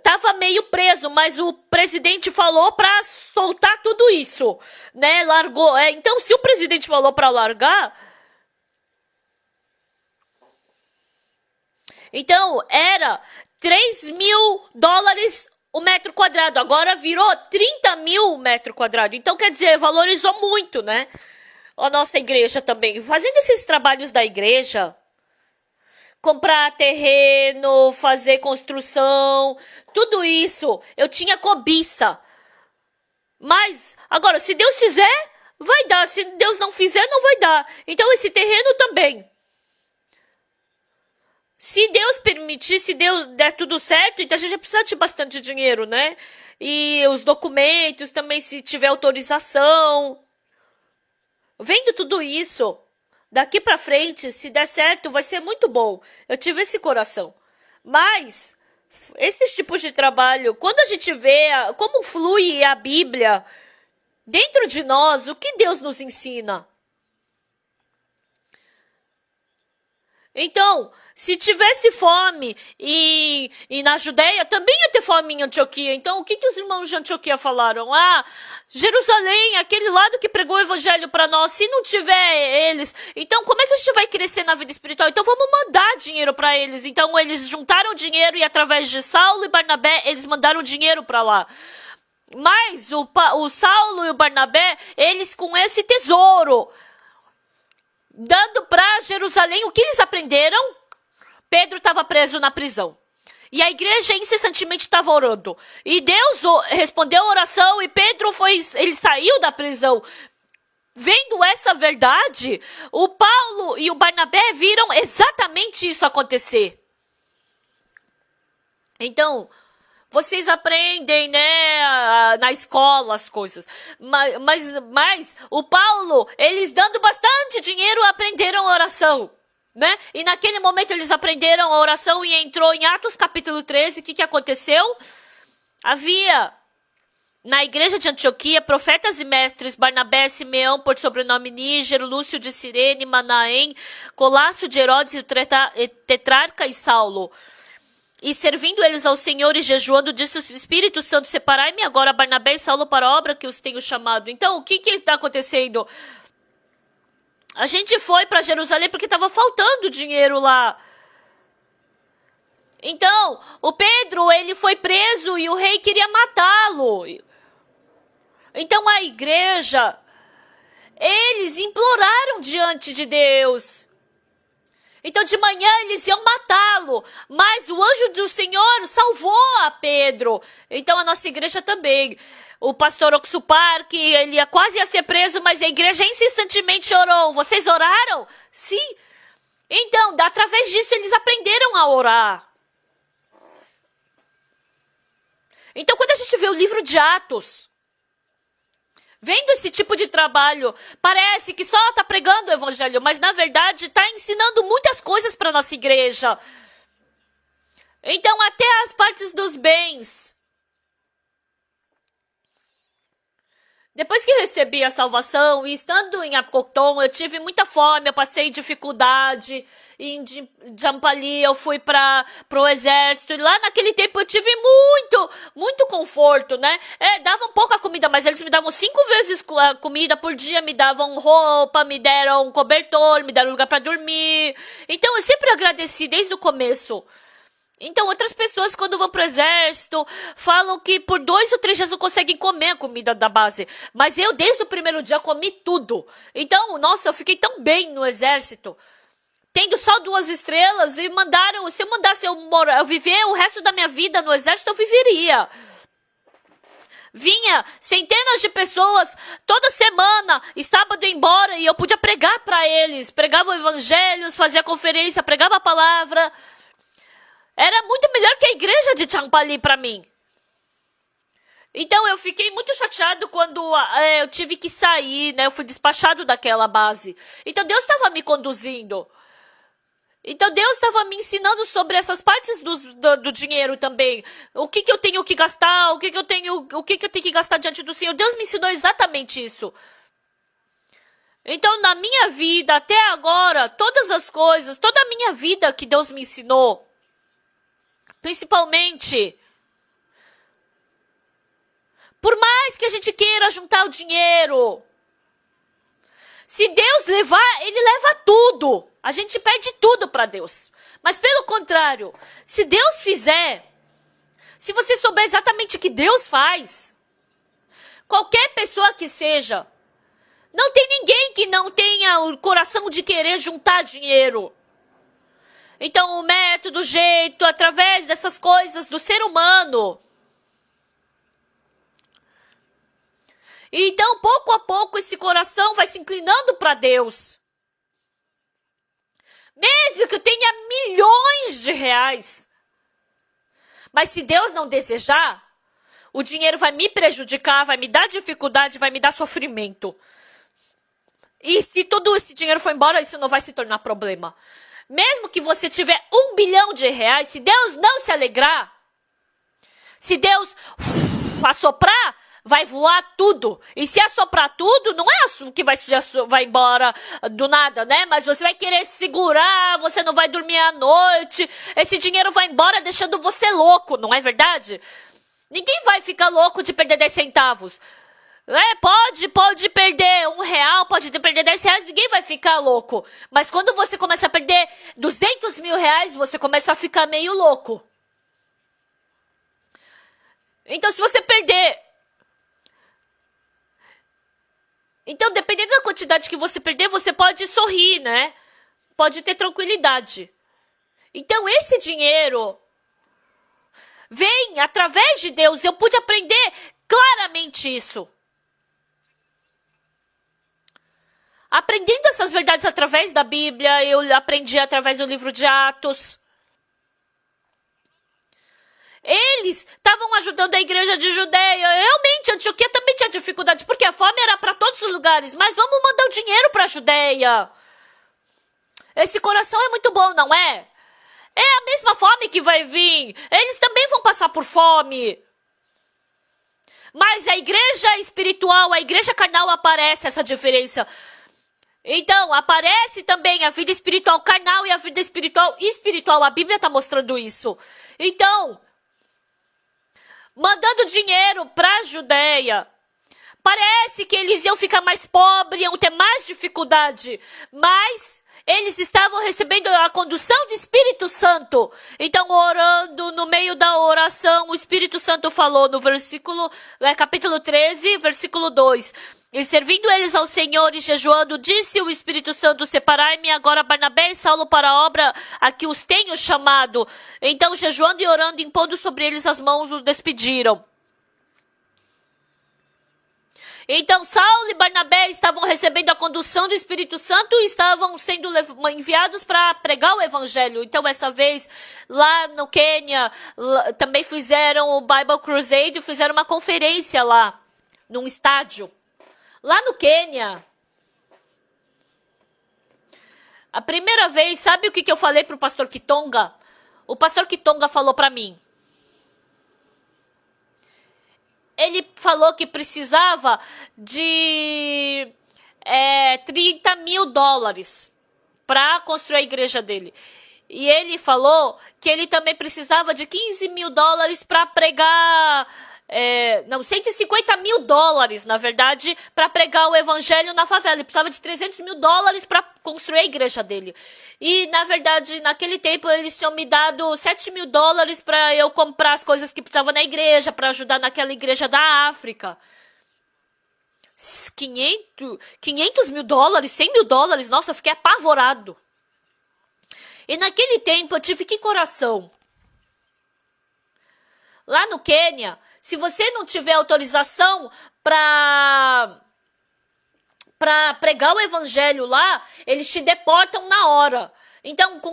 tava meio preso, mas o presidente falou pra soltar tudo isso, né? Largou. Então, se o presidente falou pra largar, então era $3.000 o metro quadrado. Agora virou 30.000 o metro quadrado. Então, quer dizer, valorizou muito, né? A nossa igreja também. Fazendo esses trabalhos da igreja, comprar terreno, fazer construção, tudo isso, eu tinha cobiça. Mas, agora, se Deus fizer, vai dar. Se Deus não fizer, não vai dar. Então, esse terreno também. Se Deus permitir, se Deus der tudo certo, então a gente vai precisar de bastante dinheiro, né? E os documentos também, se tiver autorização. Vendo tudo isso, daqui pra frente, se der certo, vai ser muito bom. Eu tive esse coração. Mas, esses tipos de trabalho, quando a gente vê como flui a Bíblia dentro de nós, o que Deus nos ensina? Então, se tivesse fome e na Judéia, também ia ter fome em Antioquia. Então, o que os irmãos de Antioquia falaram? Jerusalém, aquele lado que pregou o evangelho para nós, se não tiver eles, então como é que a gente vai crescer na vida espiritual? Então, vamos mandar dinheiro para eles. Então, eles juntaram dinheiro e através de Saulo e Barnabé, eles mandaram dinheiro para lá. Mas o Saulo e o Barnabé, eles com esse tesouro, dando para Jerusalém, o que eles aprenderam? Pedro estava preso na prisão. E a igreja incessantemente estava orando. E Deus respondeu a oração e Pedro ele saiu da prisão. Vendo essa verdade, o Paulo e o Barnabé viram exatamente isso acontecer. Então, vocês aprendem, né, na escola as coisas. Mas o Paulo, eles dando bastante dinheiro, aprenderam a oração. Né? E naquele momento eles aprenderam a oração e entrou em Atos capítulo 13. O que aconteceu? Havia na igreja de Antioquia profetas e mestres: Barnabé, Simeão, por sobrenome Níger, Lúcio de Cirene, Manaém, Colasso de Herodes, tetrarca e Saulo. E servindo eles ao Senhor e jejuando, disse o Espírito Santo: separai-me agora Barnabé e Saulo para a obra que os tenho chamado. Então, o que está acontecendo? A gente foi para Jerusalém porque estava faltando dinheiro lá. Então, o Pedro, ele foi preso e o rei queria matá-lo. Então, a igreja, eles imploraram diante de Deus. Então, de manhã eles iam matá-lo, mas o anjo do Senhor salvou a Pedro. Então, a nossa igreja também. O pastor Oxupar, que ele quase ia ser preso, mas a igreja incessantemente orou. Vocês oraram? Sim. Então, através disso, eles aprenderam a orar. Então, quando a gente vê o livro de Atos, vendo esse tipo de trabalho, parece que só está pregando o evangelho, mas na verdade está ensinando muitas coisas para a nossa igreja. Então, até as partes dos bens. Depois que eu recebi a salvação, e estando em Apocton, eu tive muita fome, eu passei dificuldade. Em Jampali eu fui para o exército, e lá naquele tempo eu tive muito conforto, né? Davam pouca comida, mas eles me davam 5 vezes a comida por dia, me davam roupa, me deram cobertor, me deram lugar para dormir. Então eu sempre agradeci desde o começo. Então, outras pessoas, quando vão pro exército, falam que por 2 ou 3 dias não conseguem comer a comida da base. Mas eu, desde o primeiro dia, comi tudo. Então, nossa, eu fiquei tão bem no exército, tendo só 2 estrelas, e mandaram, se eu mandasse eu viver o resto da minha vida no exército, eu viveria. Vinha centenas de pessoas toda semana e sábado ia embora e eu podia pregar para eles. Pregava o evangelho, fazia conferência, pregava a palavra. Era muito melhor que a igreja de Champali para mim. Então eu fiquei muito chateado quando eu tive que sair, né? Eu fui despachado daquela base. Então Deus estava me conduzindo. Então Deus estava me ensinando sobre essas partes do dinheiro também. O que eu tenho que gastar, o que eu tenho que gastar diante do Senhor. Deus me ensinou exatamente isso. Então na minha vida, até agora, todas as coisas, toda a minha vida que Deus me ensinou, principalmente, por mais que a gente queira juntar o dinheiro, se Deus levar, Ele leva tudo. A gente perde tudo para Deus. Mas pelo contrário, se Deus fizer, se você souber exatamente o que Deus faz, qualquer pessoa que seja, não tem ninguém que não tenha o coração de querer juntar dinheiro. Então o método, o jeito, através dessas coisas do ser humano. Então, pouco a pouco, esse coração vai se inclinando para Deus. Mesmo que eu tenha milhões de reais. Mas se Deus não desejar, o dinheiro vai me prejudicar, vai me dar dificuldade, vai me dar sofrimento. E se todo esse dinheiro for embora, isso não vai se tornar problema. Mesmo que você tiver 1 bilhão de reais, se Deus não se alegrar, se Deus assoprar, vai voar tudo. E se assoprar tudo, não é que vai embora do nada, né? Mas você vai querer segurar, você não vai dormir à noite. Esse dinheiro vai embora deixando você louco, não é verdade? Ninguém vai ficar louco de perder 10 centavos. Pode perder R$ 1, pode perder R$ 10, ninguém vai ficar louco. Mas quando você começa a perder 200 mil reais, você começa a ficar meio louco. Então, se você perder... Então, dependendo da quantidade que você perder, você pode sorrir, né? Pode ter tranquilidade. Então, esse dinheiro vem através de Deus. Eu pude aprender claramente isso. Aprendendo essas verdades através da Bíblia, eu aprendi através do livro de Atos. Eles estavam ajudando a igreja de Judeia. Realmente, Antioquia também tinha dificuldade, porque a fome era para todos os lugares. Mas vamos mandar o dinheiro para a Judeia. Esse coração é muito bom, não é? É a mesma fome que vai vir. Eles também vão passar por fome. Mas a igreja espiritual, a igreja carnal, aparece essa diferença. Então, aparece também a vida espiritual carnal e a vida espiritual. A Bíblia está mostrando isso. Então, mandando dinheiro para a Judeia, parece que eles iam ficar mais pobres, iam ter mais dificuldade. Mas eles estavam recebendo a condução do Espírito Santo. Então, orando, no meio da oração, o Espírito Santo falou no capítulo 13, versículo 2. E servindo eles ao Senhor e jejuando, disse o Espírito Santo, separai-me agora Barnabé e Saulo para a obra a que os tenho chamado. Então, jejuando e orando, impondo sobre eles as mãos, os despediram. Então, Saulo e Barnabé estavam recebendo a condução do Espírito Santo e estavam sendo enviados para pregar o Evangelho. Então, essa vez, lá no Quênia, também fizeram o Bible Crusade, fizeram uma conferência lá, num estádio. Lá no Quênia, a primeira vez, sabe o que eu falei para o pastor Kitonga? O pastor Kitonga falou para mim. Ele falou que precisava de $30 mil para construir a igreja dele. E ele falou que ele também precisava de $15 mil para pregar não, $150.000, na verdade, para pregar o evangelho na favela. Ele precisava de $300.000 para construir a igreja dele. E, na verdade, naquele tempo, eles tinham me dado $7.000 para eu comprar as coisas que precisava na igreja, para ajudar naquela igreja da África. $500.000, $100.000, nossa, eu fiquei apavorado. E naquele tempo, eu tive que coração. Lá no Quênia, se você não tiver autorização para pregar o evangelho lá, eles te deportam na hora. Então, com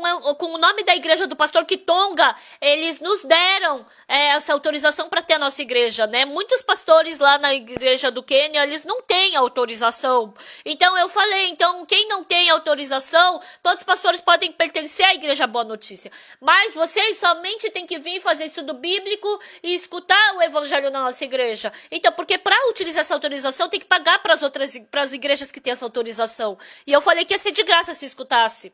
o nome da igreja do pastor Kitonga, eles nos deram essa autorização para ter a nossa igreja, né? Muitos pastores lá na igreja do Quênia, eles não têm autorização. Então, eu falei, então, quem não tem autorização, todos os pastores podem pertencer à igreja Boa Notícia. Mas vocês somente têm que vir fazer estudo bíblico e escutar o evangelho na nossa igreja. Então, porque para utilizar essa autorização, tem que pagar para as igrejas que têm essa autorização. E eu falei que ia ser de graça se escutasse.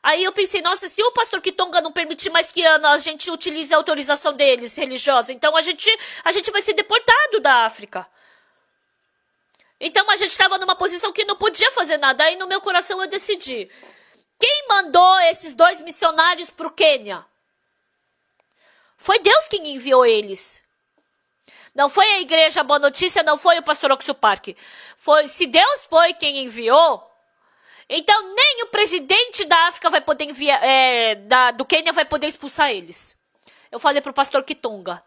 Aí eu pensei, nossa, se o pastor Kitonga não permitir mais que a gente utilize a autorização deles, religiosa, então a gente vai ser deportado da África. Então a gente estava numa posição que não podia fazer nada. Aí no meu coração eu decidi. Quem mandou esses 2 missionários para o Quênia? Foi Deus quem enviou eles. Não foi a igreja Boa Notícia, não foi o pastor Oxo Park. Se Deus foi quem enviou, então nem o presidente da África vai poder enviar, do Quênia vai poder expulsar eles. Eu falei pro pastor Kitonga.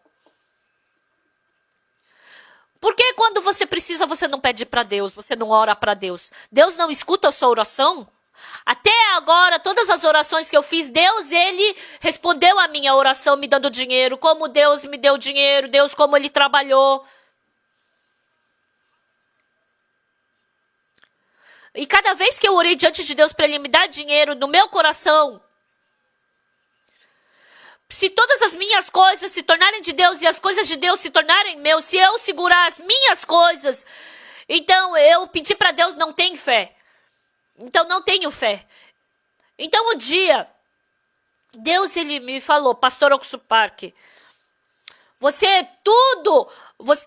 Por que quando você precisa, você não pede para Deus, você não ora para Deus? Deus não escuta a sua oração? Até agora, todas as orações que eu fiz, Deus, ele respondeu a minha oração me dando dinheiro. Como Deus me deu dinheiro, Deus como ele trabalhou. E cada vez que eu orei diante de Deus para ele me dar dinheiro no meu coração, se todas as minhas coisas se tornarem de Deus e as coisas de Deus se tornarem meus, se eu segurar as minhas coisas, então eu pedi para Deus, não tem fé. Então não tenho fé. Então um dia, Deus ele me falou, pastor Oxo Park,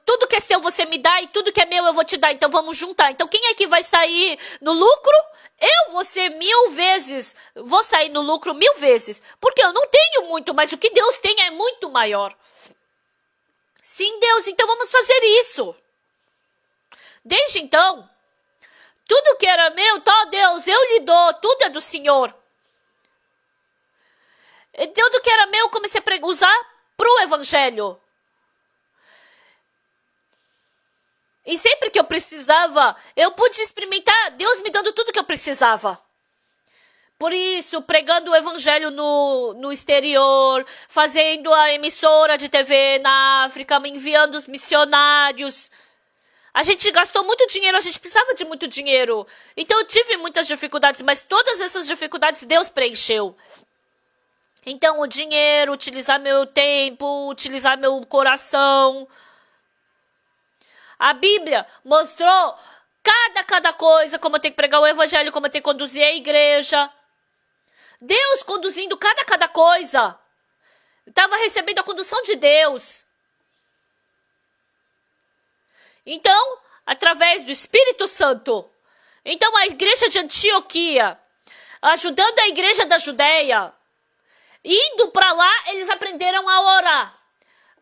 tudo que é seu você me dá e tudo que é meu eu vou te dar, então vamos juntar. Então quem é que vai sair no lucro? Eu vou ser 1000 vezes, vou sair no lucro 1000 vezes, porque eu não tenho muito, mas o que Deus tem é muito maior. Sim, Deus, então vamos fazer isso. Desde então, tudo que era meu, tá, Deus, eu lhe dou, tudo é do Senhor. E tudo que era meu, eu comecei a usar pro evangelho. E sempre que eu precisava, eu pude experimentar Deus me dando tudo que eu precisava. Por isso, pregando o evangelho no exterior, fazendo a emissora de TV na África, enviando os missionários. A gente gastou muito dinheiro, a gente precisava de muito dinheiro. Então eu tive muitas dificuldades, mas todas essas dificuldades Deus preencheu. Então o dinheiro, utilizar meu tempo, utilizar meu coração. A Bíblia mostrou cada coisa, como eu tenho que pregar o evangelho, como eu tenho que conduzir a igreja. Deus conduzindo cada coisa. Eu estava recebendo a condução de Deus. Então, através do Espírito Santo. Então, a igreja de Antioquia, ajudando a igreja da Judéia, indo para lá, eles aprenderam a orar.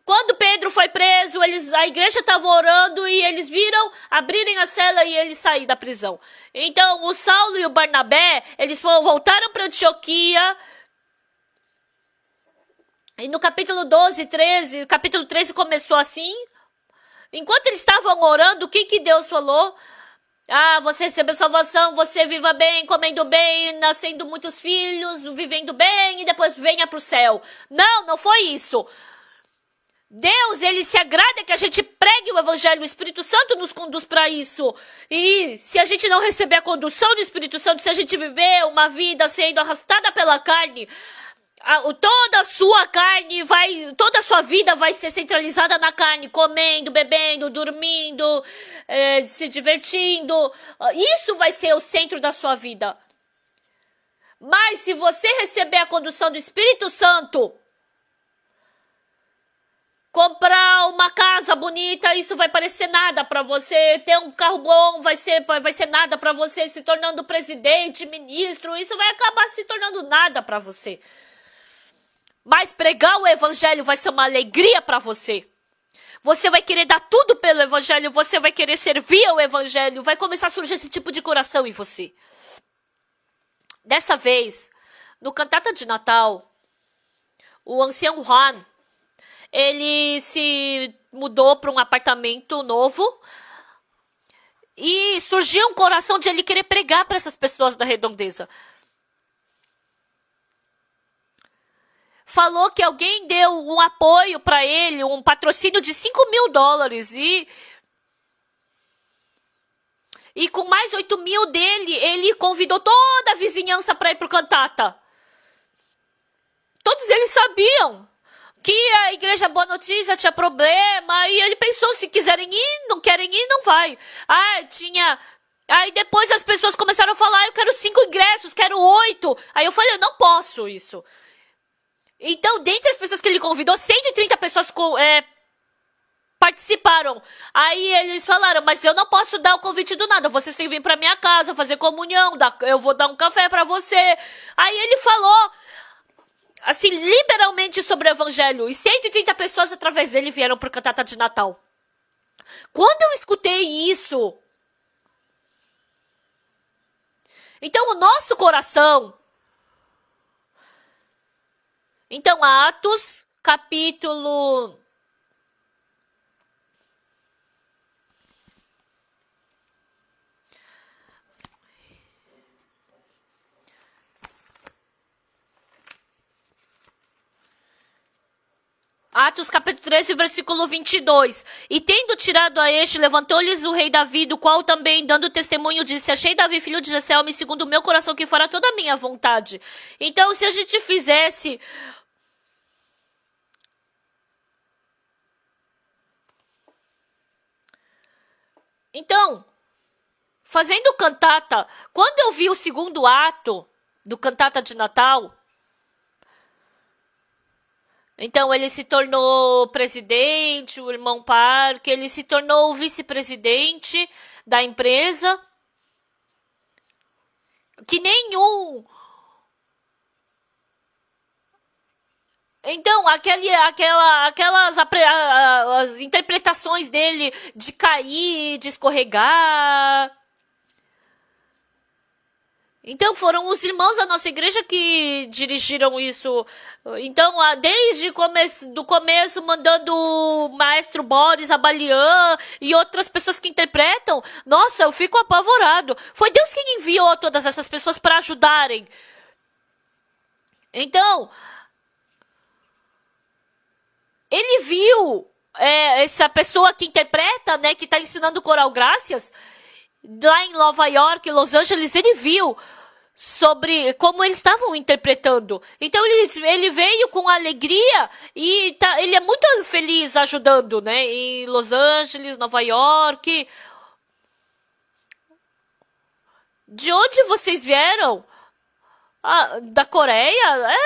Quando Pedro foi preso, a igreja estava orando e eles viram abrirem a cela e ele sair da prisão. Então, o Saulo e o Barnabé, eles voltaram para Antioquia. E no capítulo 12, 13, capítulo 13 começou assim. Enquanto eles estavam orando, o que Deus falou? Ah, você recebeu salvação, você viva bem, comendo bem, nascendo muitos filhos, vivendo bem e depois venha para o céu. Não foi isso. Deus, ele se agrada que a gente pregue o evangelho, o Espírito Santo nos conduz para isso. E se a gente não receber a condução do Espírito Santo, se a gente viver uma vida sendo arrastada pela carne, toda a sua carne toda a sua vida vai ser centralizada na carne, comendo, bebendo, dormindo, se divertindo. Isso vai ser o centro da sua vida. Mas se você receber a condução do Espírito Santo, comprar uma uma casa bonita, isso vai parecer nada pra você. Ter um carro bom vai ser nada pra você. Se tornando presidente, ministro, isso vai acabar se tornando nada pra você. Mas pregar o evangelho vai ser uma alegria pra você. Você vai querer dar tudo pelo evangelho, você vai querer servir ao evangelho, vai começar a surgir esse tipo de coração em você. Dessa vez, no cantata de Natal, o ancião Juan, ele se mudou para um apartamento novo e surgiu um coração de ele querer pregar para essas pessoas da redondeza. Falou que alguém deu um apoio para ele, um patrocínio de $5.000 e com mais 8.000 dele, ele convidou toda a vizinhança para ir pro cantata. Todos eles sabiam que a igreja Boa Notícia tinha problema e ele pensou, se quiserem ir, não querem ir, não vai. Aí depois as pessoas começaram a falar, eu quero 5 ingressos, quero 8. Aí eu falei, eu não posso isso. Então, dentre as pessoas que ele convidou, 130 pessoas participaram. Aí eles falaram, mas eu não posso dar o convite do nada. Vocês têm que vir pra minha casa, fazer comunhão, eu vou dar um café pra você. Aí ele falou, assim, liberalmente sobre o evangelho. E 130 pessoas através dele vieram pro cantata de Natal. Quando eu escutei isso, então o nosso coração... Então, Atos, capítulo... Atos capítulo 13, versículo 22. E tendo tirado a este, levantou-lhes o rei Davi, do qual também, dando testemunho, disse, achei Davi, filho de Jessé, segundo o meu coração, que fará toda a minha vontade. Então, se a gente fizesse... Então, fazendo cantata, quando eu vi o segundo ato do cantata de Natal, então ele se tornou presidente, o irmão Park, ele se tornou o vice-presidente da empresa, que nenhum... Então, as interpretações dele de cair, de escorregar. Então, foram os irmãos da nossa igreja que dirigiram isso. Então, desde do começo, mandando o maestro Boris Abalian e outras pessoas que interpretam. Nossa, eu fico apavorado. Foi Deus quem enviou todas essas pessoas para ajudarem. Então... Ele viu essa pessoa que interpreta, né, que está ensinando o coral Graças, lá em Nova York, Los Angeles, ele viu sobre como eles estavam interpretando. Então ele veio com alegria e ele é muito feliz ajudando, né, em Los Angeles, Nova York. De onde vocês vieram? Da Coreia?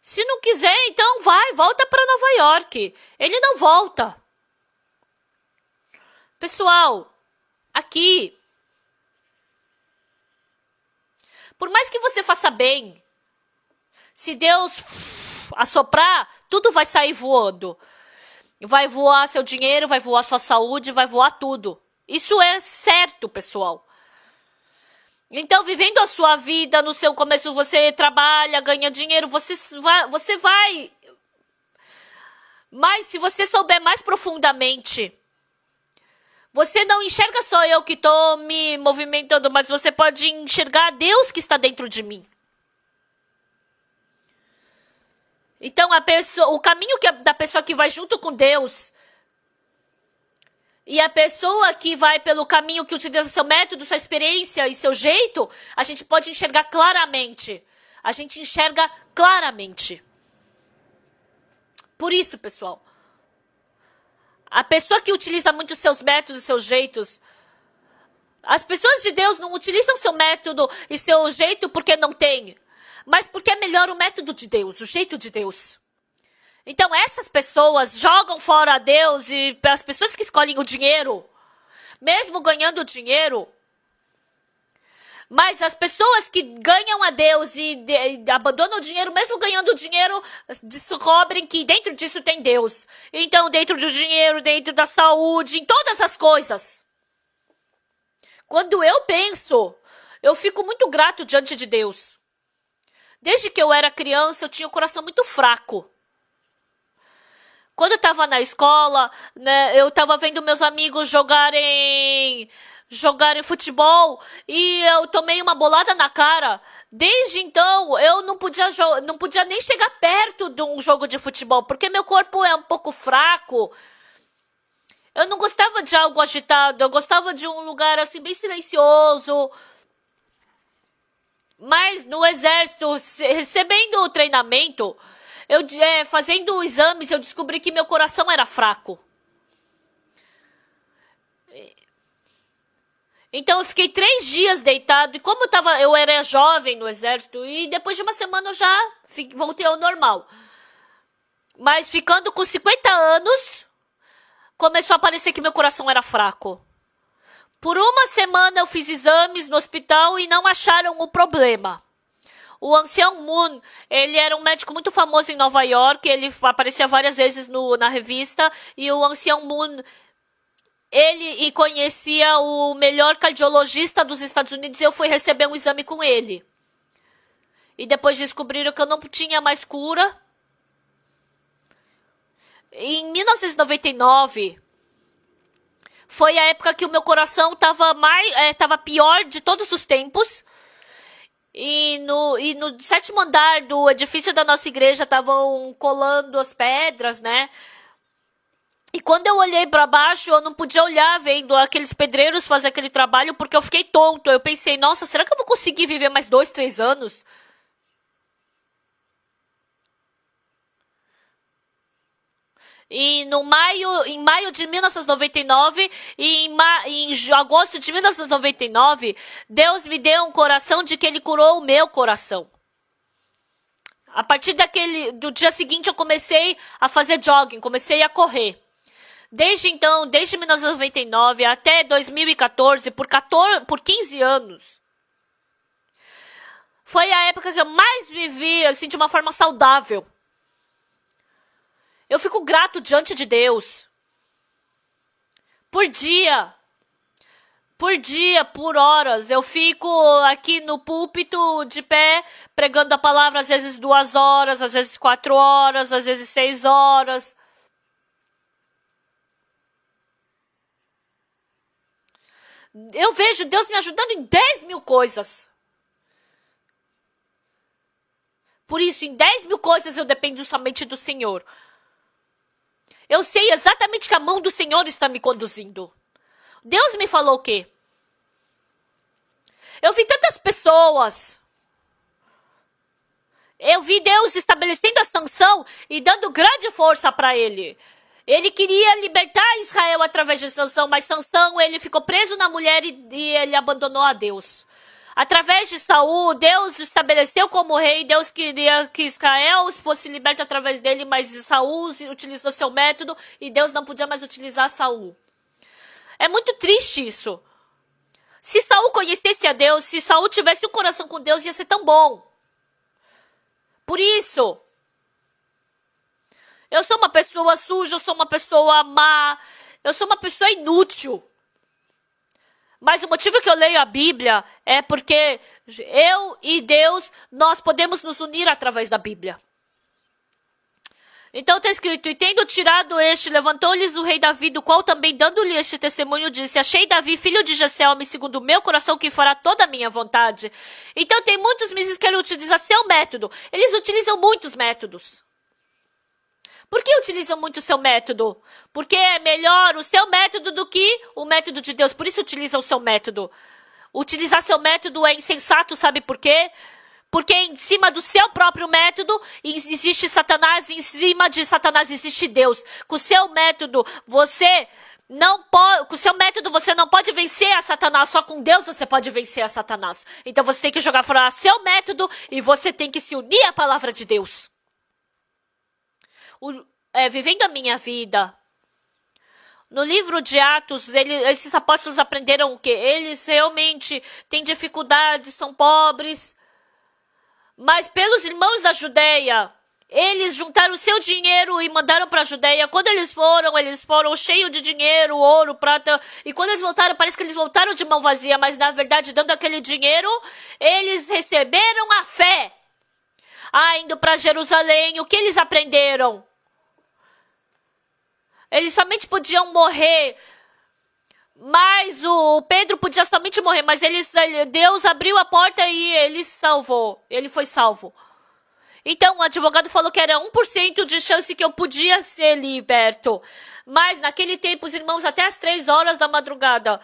Se não quiser, então volta para Nova York. Ele não volta. Pessoal, aqui, por mais que você faça bem, se Deus assoprar, tudo vai sair voando. Vai voar seu dinheiro, vai voar sua saúde, vai voar tudo. Isso é certo, pessoal. Então, vivendo a sua vida, no seu começo você trabalha, ganha dinheiro, você vai... Mas se você souber mais profundamente, você não enxerga só eu que estou me movimentando, mas você pode enxergar Deus que está dentro de mim. Então, o caminho da pessoa que vai junto com Deus... E a pessoa que vai pelo caminho que utiliza seu método, sua experiência e seu jeito, a gente pode enxergar claramente. A gente enxerga claramente. Por isso, pessoal, a pessoa que utiliza muito seus métodos e seus jeitos, as pessoas de Deus não utilizam seu método e seu jeito porque não tem, mas porque é melhor o método de Deus, o jeito de Deus. Então essas pessoas jogam fora Deus e as pessoas que escolhem o dinheiro, mesmo ganhando dinheiro, mas as pessoas que ganham a Deus e abandonam o dinheiro, mesmo ganhando dinheiro, descobrem que dentro disso tem Deus. Então, dentro do dinheiro, dentro da saúde, em todas as coisas. Quando eu penso, eu fico muito grato diante de Deus. Desde que eu era criança, eu tinha o coração muito fraco. Quando eu estava na escola, né, eu estava vendo meus amigos jogarem futebol e eu tomei uma bolada na cara. Desde então, eu não podia nem chegar perto de um jogo de futebol, porque meu corpo é um pouco fraco. Eu não gostava de algo agitado, eu gostava de um lugar assim bem silencioso. Mas no exército, recebendo o treinamento, fazendo exames, eu descobri que meu coração era fraco. Então eu fiquei 3 dias deitado, e como eu era jovem no exército, e depois de uma semana eu já voltei ao normal. Mas ficando com 50 anos, começou a parecer que meu coração era fraco. Por uma semana eu fiz exames no hospital e não acharam o problema. O Ancião Moon, ele era um médico muito famoso em Nova York, ele aparecia várias vezes na revista, e o Ancião Moon, ele conhecia o melhor cardiologista dos Estados Unidos e eu fui receber um exame com ele. E depois descobriram que eu não tinha mais cura. Em 1999, foi a época que o meu coração estava pior de todos os tempos. E no 7º andar do edifício da nossa igreja estavam colando as pedras, né? E quando eu olhei para baixo, eu não podia olhar vendo aqueles pedreiros fazer aquele trabalho, porque eu fiquei tonto. Eu pensei, nossa, será que eu vou conseguir viver mais 2, 3 anos? E em maio de 1999 e em agosto de 1999, Deus me deu um coração de que Ele curou o meu coração. A partir do dia seguinte, eu comecei a fazer jogging, comecei a correr. Desde então, desde 1999 até 2014, por 15 anos, foi a época que eu mais vivi assim, de uma forma saudável. Eu fico grato diante de Deus. Por dia, por horas, eu fico aqui no púlpito de pé, pregando a palavra, às vezes 2 horas, às vezes 4 horas, às vezes 6 horas. Eu vejo Deus me ajudando em 10 mil coisas. Por isso, em 10 mil coisas eu dependo somente do Senhor. Eu sei exatamente que a mão do Senhor está me conduzindo. Deus me falou o quê? Eu vi tantas pessoas. Eu vi Deus estabelecendo a sanção e dando grande força para ele. Ele queria libertar Israel através de Sansão, mas Sansão, ele ficou preso na mulher e ele abandonou a Deus. Através de Saul, Deus estabeleceu como rei, Deus queria que Israel fosse liberto através dele, mas Saul utilizou seu método e Deus não podia mais utilizar Saul. É muito triste isso. Se Saul conhecesse a Deus, se Saul tivesse um coração com Deus, ia ser tão bom. Por isso, eu sou uma pessoa suja, eu sou uma pessoa má, eu sou uma pessoa inútil. Mas o motivo que eu leio a Bíblia é porque eu e Deus, nós podemos nos unir através da Bíblia. Então está escrito, e tendo tirado este, levantou-lhes o rei Davi, do qual também dando-lhe este testemunho disse, achei Davi, filho de Jessé, homem segundo o meu coração, que fará toda a minha vontade. Então tem muitos ministros que querem utilizar seu método. Eles utilizam muitos métodos. Por que utilizam muito o seu método? Porque é melhor o seu método do que o método de Deus. Por isso utilizam o seu método. Utilizar seu método é insensato, sabe por quê? Porque em cima do seu próprio método existe Satanás, e em cima de Satanás existe Deus. Com o seu método você não pode vencer a Satanás, só com Deus você pode vencer a Satanás. Então você tem que jogar fora seu método e você tem que se unir à palavra de Deus. vivendo a minha vida. No livro de Atos, esses apóstolos aprenderam o quê? Eles realmente têm dificuldades, são pobres. Mas pelos irmãos da Judeia, eles juntaram o seu dinheiro e mandaram para a Judeia. Quando eles foram cheios de dinheiro, ouro, prata. E quando eles voltaram, parece que eles voltaram de mão vazia. Mas na verdade, dando aquele dinheiro, eles receberam a fé. Indo para Jerusalém, o que eles aprenderam? Eles somente podiam morrer, mas o Pedro podia somente morrer, mas Deus abriu a porta e ele foi salvo. Então o advogado falou que era 1% de chance que eu podia ser liberto. Mas naquele tempo os irmãos até as 3 horas da madrugada.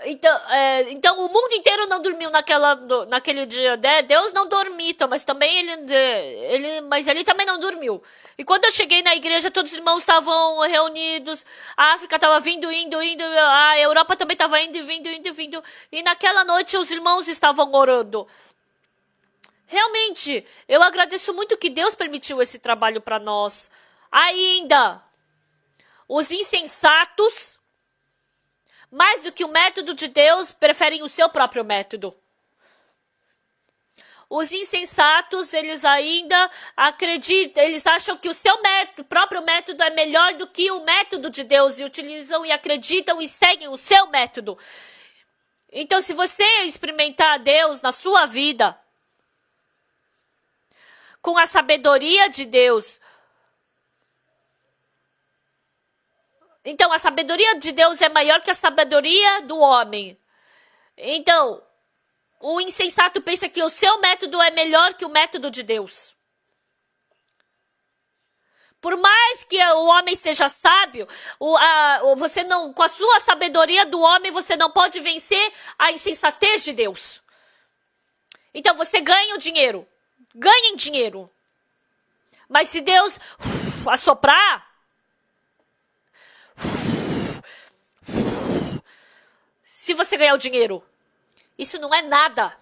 Então o mundo inteiro não dormiu naquele dia, né? Deus não dormita, mas também ele também não dormiu. E quando eu cheguei na igreja, todos os irmãos estavam reunidos, a África estava vindo, indo, a Europa também estava indo, vindo. E naquela noite os irmãos estavam orando. Realmente, eu agradeço muito que Deus permitiu esse trabalho para nós. Ainda, os insensatos, mais do que o método de Deus, preferem o seu próprio método. Os insensatos, eles ainda acreditam, eles acham que o seu próprio método é melhor do que o método de Deus e utilizam e acreditam e seguem o seu método. Então, se você experimentar Deus na sua vida, com a sabedoria de Deus, então, a sabedoria de Deus é maior que a sabedoria do homem. Então, o insensato pensa que o seu método é melhor que o método de Deus. Por mais que o homem seja sábio, você não, com a sua sabedoria do homem, você não pode vencer a insensatez de Deus. Então, você ganha o dinheiro. Ganhem dinheiro. Mas se Deus assoprar, se você ganhar o dinheiro, isso não é nada.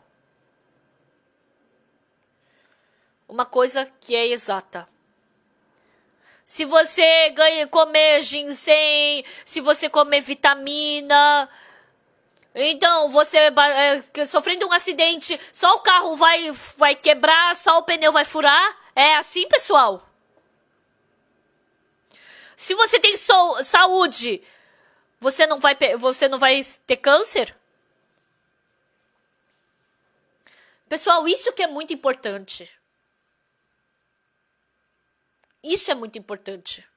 Uma coisa que é exata. Se você comer ginseng, se você comer vitamina, então você sofrendo um acidente, só o carro vai quebrar, só o pneu vai furar. É assim, pessoal. Se você tem saúde, você não vai ter câncer? Pessoal, isso que é muito importante. Isso é muito importante.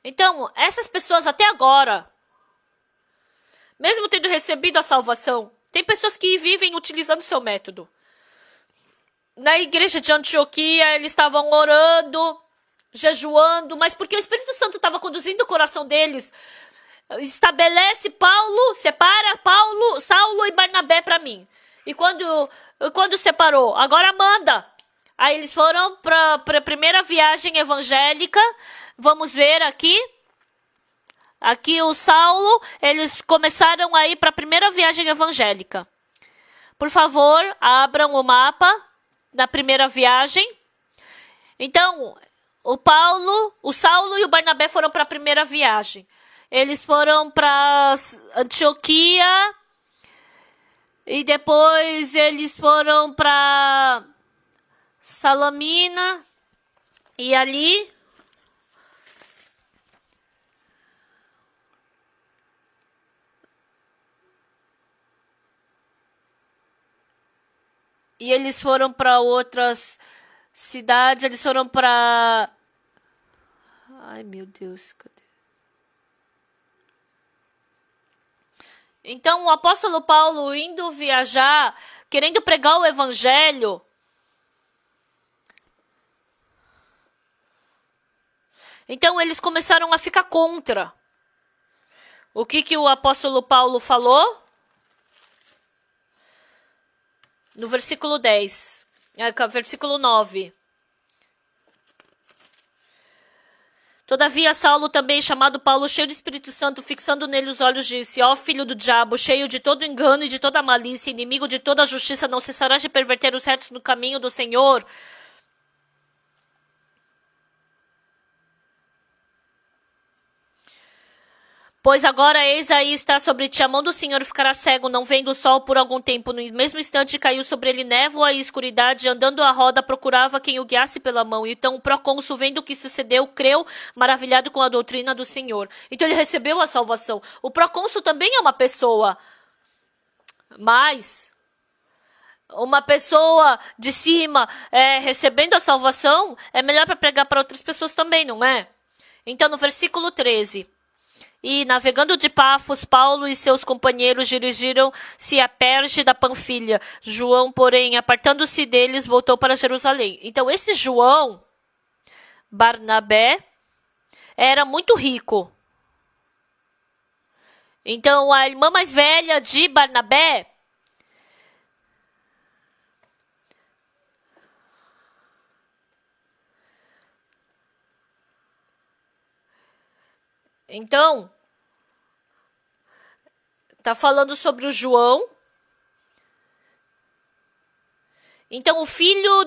Então, essas pessoas até agora, mesmo tendo recebido a salvação, tem pessoas que vivem utilizando seu método. Na igreja de Antioquia, eles estavam orando, jejuando, mas porque o Espírito Santo estava conduzindo o coração deles. Estabelece separa Saulo e Barnabé para mim. E quando separou, agora manda. Aí eles foram para a primeira viagem evangélica. Vamos ver aqui. Aqui o Saulo, eles começaram a ir para a primeira viagem evangélica. Por favor, abram o mapa da primeira viagem. Então, o Saulo e o Barnabé foram para a primeira viagem. Eles foram para Antioquia e depois eles foram para Salamina e ali e eles foram para outras cidades, eles foram para... Ai, meu Deus, cadê? Então, o apóstolo Paulo indo viajar, querendo pregar o evangelho, então eles começaram a ficar contra. O que o apóstolo Paulo falou? No versículo 10, versículo 9. Todavia, Saulo, também chamado Paulo, cheio do Espírito Santo, fixando nele os olhos, disse: Ó filho do diabo, cheio de todo engano e de toda malícia, inimigo de toda a justiça, não cessarás de perverter os retos no caminho do Senhor? Pois agora, eis aí está sobre ti a mão do Senhor, ficará cego, não vendo o sol por algum tempo. No mesmo instante caiu sobre ele névoa e escuridade, andando à roda, procurava quem o guiasse pela mão. Então o procônsul, vendo o que sucedeu, creu, maravilhado com a doutrina do Senhor. Então ele recebeu a salvação. O procônsul também é uma pessoa, mas uma pessoa de cima recebendo a salvação é melhor para pregar para outras pessoas também, não é? Então no versículo 13... E, navegando de Pafos, Paulo e seus companheiros dirigiram-se a Perge da Panfilha. João, porém, apartando-se deles, voltou para Jerusalém. Então, esse João, Barnabé, era muito rico. Então, a irmã mais velha de Barnabé Então, tá falando sobre o João. Então, o filho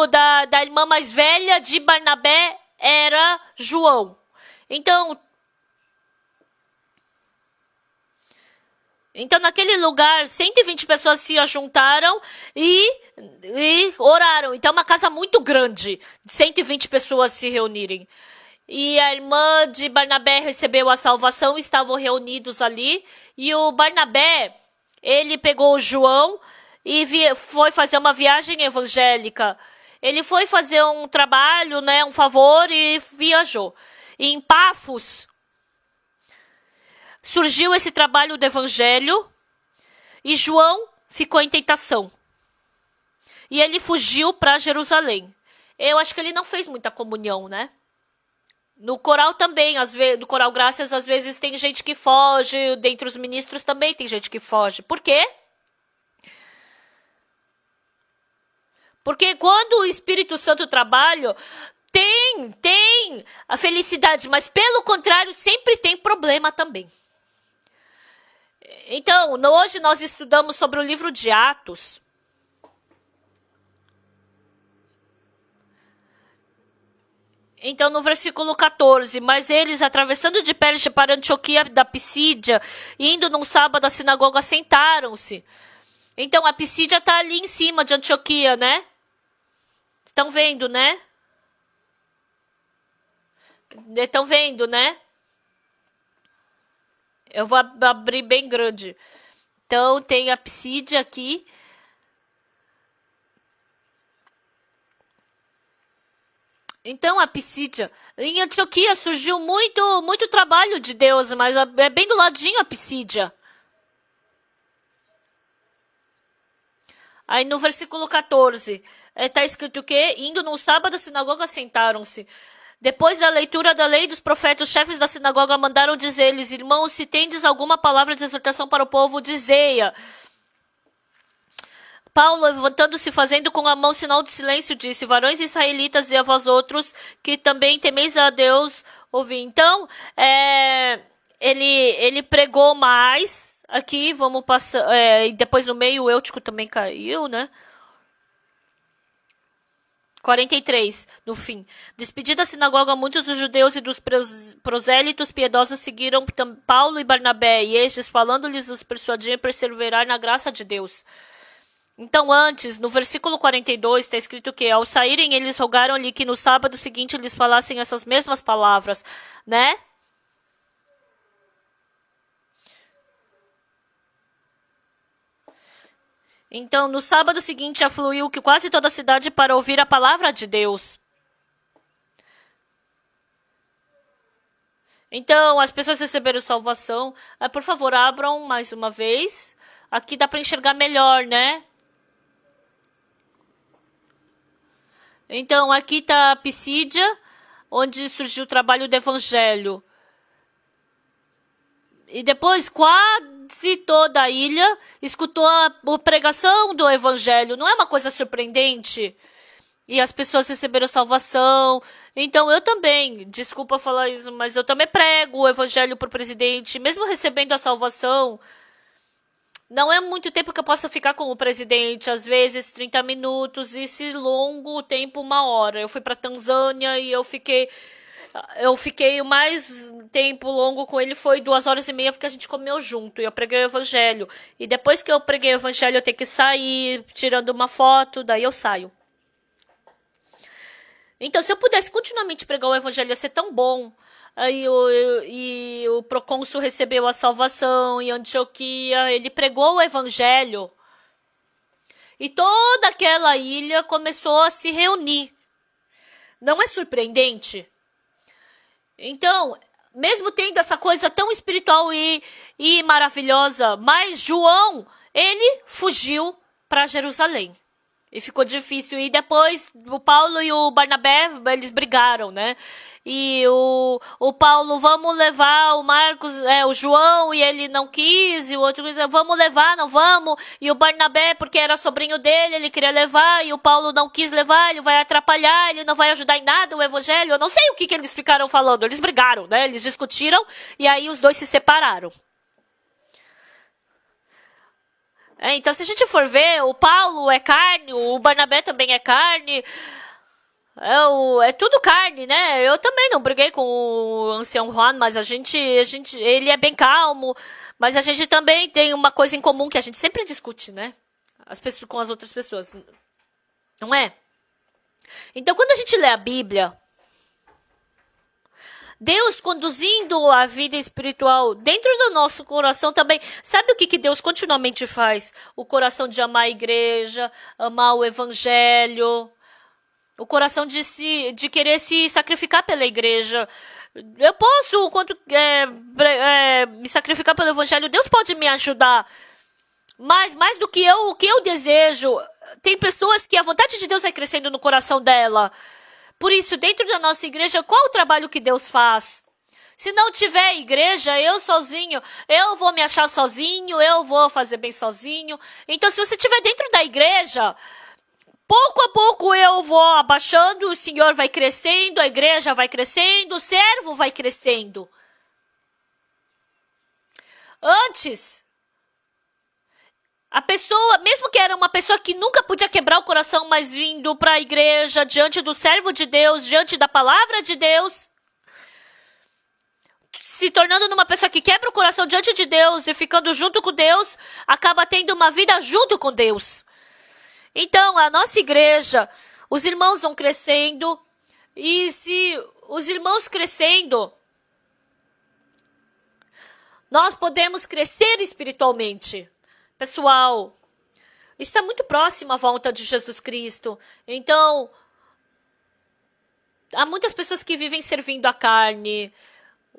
da irmã mais velha de Barnabé era João. Então, naquele lugar, 120 pessoas se ajuntaram e oraram. Então, é uma casa muito grande, 120 pessoas se reunirem. E a irmã de Barnabé recebeu a salvação, estavam reunidos ali. E o Barnabé, ele pegou o João e foi fazer uma viagem evangélica. Ele foi fazer um trabalho, né, um favor e viajou. E em Pafos surgiu esse trabalho do evangelho e João ficou em tentação. E ele fugiu para Jerusalém. Eu acho que ele não fez muita comunhão, né? No coral também, no coral Graças, às vezes tem gente que foge, dentre os ministros também tem gente que foge. Por quê? Porque quando o Espírito Santo trabalha, tem a felicidade, mas pelo contrário, sempre tem problema também. Então, hoje nós estudamos sobre o livro de Atos. Então, no versículo 14, mas eles, atravessando de Perge para Antioquia da Pisídia, indo num sábado à sinagoga, sentaram-se. Então, a Pisídia está ali em cima de Antioquia, né? Estão vendo, né? Estão vendo, né? Eu vou abrir bem grande. Então, tem a Pisídia aqui. Então, a Pisídia. Em Antioquia surgiu muito trabalho de Deus, mas é bem do ladinho a Pisídia. Aí no versículo 14, está escrito o quê? Indo num sábado, a sinagoga sentaram-se. Depois da leitura da lei dos profetas, os chefes da sinagoga mandaram dizer-lhes: Irmãos, se tendes alguma palavra de exortação para o povo, dizei-a. Paulo, levantando-se, fazendo com a mão sinal de silêncio, disse: Varões israelitas e a vós outros, que também temeis a Deus, ouvi. Então, ele pregou mais. Aqui, vamos passar. E depois no meio, o Eutico também caiu, né? 43, no fim. Despedida a sinagoga, muitos dos judeus e dos prosélitos piedosos seguiram Paulo e Barnabé, e estes, falando-lhes, os persuadiam a perseverar na graça de Deus. Então, antes, no versículo 42, está escrito que, ao saírem, eles rogaram-lhe que no sábado seguinte lhes falassem essas mesmas palavras, né? Então, no sábado seguinte, afluiu que quase toda a cidade para ouvir a palavra de Deus. Então, as pessoas receberam salvação. Por favor, abram mais uma vez. Aqui dá para enxergar melhor, né? Então, aqui está a Pisídia, onde surgiu o trabalho do evangelho. E depois, quase toda a ilha escutou a pregação do evangelho. Não é uma coisa surpreendente? E as pessoas receberam salvação. Então eu também, desculpa falar isso, mas eu também prego o evangelho para o presidente, mesmo recebendo a salvação. Não é muito tempo que eu possa ficar com o presidente, às vezes 30 minutos, e se longo tempo, 1 hora. Eu fui para Tanzânia e eu fiquei o mais tempo longo com ele foi 2 horas e meia, porque a gente comeu junto e eu preguei o evangelho. E depois que eu preguei o evangelho, eu tenho que sair tirando uma foto, daí eu saio. Então, se eu pudesse continuamente pregar o evangelho, ia ser tão bom. Aí o procônsul recebeu a salvação em Antioquia, ele pregou o evangelho. E toda aquela ilha começou a se reunir. Não é surpreendente? Então, mesmo tendo essa coisa tão espiritual e maravilhosa, mas João, ele fugiu para Jerusalém. E ficou difícil. E depois o Paulo e o Barnabé, eles brigaram, né? E o Paulo, vamos levar o Marcos, o João, e ele não quis. E o outro disse, vamos levar, não vamos. E o Barnabé, porque era sobrinho dele, ele queria levar. E o Paulo não quis levar, ele vai atrapalhar, ele não vai ajudar em nada o evangelho. Eu não sei o que eles ficaram falando. Eles brigaram, né? Eles discutiram e aí os dois se separaram. Então, se a gente for ver, o Paulo é carne, o Barnabé também é carne, é tudo carne, né? Eu também não briguei com o ancião Juan, mas ele é bem calmo, mas a gente também tem uma coisa em comum que a gente sempre discute, né? Com as outras pessoas, não é? Então, quando a gente lê a Bíblia, Deus conduzindo a vida espiritual dentro do nosso coração também. Sabe o que Deus continuamente faz? O coração de amar a igreja, amar o evangelho, o coração de querer se sacrificar pela igreja. Eu posso, me sacrificar pelo evangelho, Deus pode me ajudar. Mas mais do que o que eu desejo, tem pessoas que a vontade de Deus vai crescendo no coração dela. Por isso, dentro da nossa igreja, qual o trabalho que Deus faz? Se não tiver igreja, eu sozinho, eu vou me achar sozinho, eu vou fazer bem sozinho. Então, se você estiver dentro da igreja, pouco a pouco eu vou abaixando, o Senhor vai crescendo, a igreja vai crescendo, o servo vai crescendo. Antes, a pessoa, mesmo que era uma pessoa que nunca podia quebrar o coração, mas vindo para a igreja, diante do servo de Deus, diante da palavra de Deus, se tornando numa pessoa que quebra o coração diante de Deus e ficando junto com Deus, acaba tendo uma vida junto com Deus. Então, a nossa igreja, os irmãos vão crescendo, e se os irmãos crescendo, nós podemos crescer espiritualmente. Pessoal, está muito próximo à volta de Jesus Cristo. Então, há muitas pessoas que vivem servindo a carne,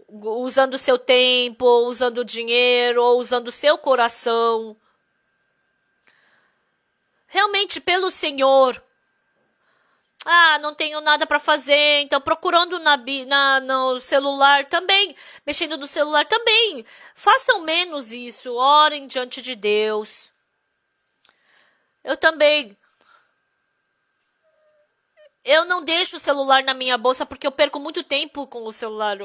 usando o seu tempo, usando o dinheiro, ou usando o seu coração. Realmente, pelo Senhor. Não tenho nada para fazer, então procurando no celular também, mexendo no celular também. Façam menos isso, orem diante de Deus. Eu também. Eu não deixo o celular na minha bolsa porque eu perco muito tempo com o celular.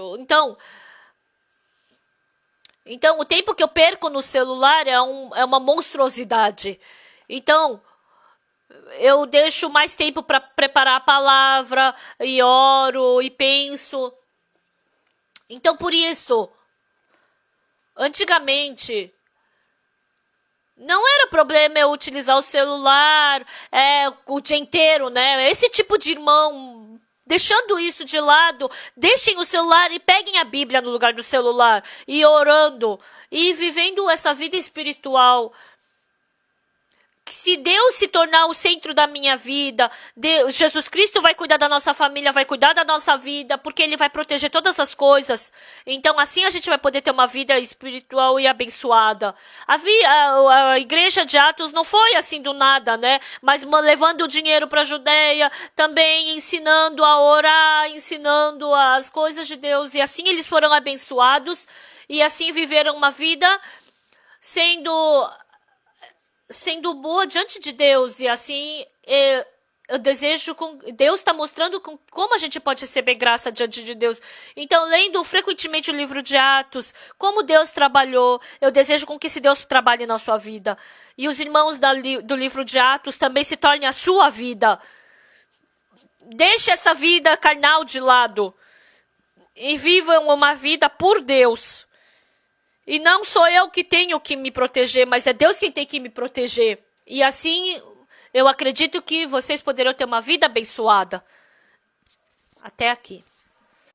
Então o tempo que eu perco no celular é uma monstruosidade. Então, eu deixo mais tempo para preparar a palavra, e oro, e penso. Então, por isso, antigamente, não era problema eu utilizar o celular o dia inteiro, né? Esse tipo de irmão, deixando isso de lado, deixem o celular e peguem a Bíblia no lugar do celular, e orando, e vivendo essa vida espiritual. Se Deus se tornar o centro da minha vida, Jesus Cristo vai cuidar da nossa família, vai cuidar da nossa vida, porque Ele vai proteger todas as coisas. Então, assim a gente vai poder ter uma vida espiritual e abençoada. A igreja de Atos não foi assim do nada, né? Mas levando o dinheiro para a Judeia, também ensinando a orar, ensinando as coisas de Deus. E assim eles foram abençoados, e assim viveram uma vida sendo boa diante de Deus, e assim eu desejo, Deus está mostrando como a gente pode receber graça diante de Deus. Então, lendo frequentemente o livro de Atos, como Deus trabalhou, eu desejo com que esse Deus trabalhe na sua vida. E os irmãos do livro de Atos também se tornem a sua vida. Deixe essa vida carnal de lado e vivam uma vida por Deus. E não sou eu que tenho que me proteger, mas é Deus quem tem que me proteger. E assim, eu acredito que vocês poderão ter uma vida abençoada. Até aqui.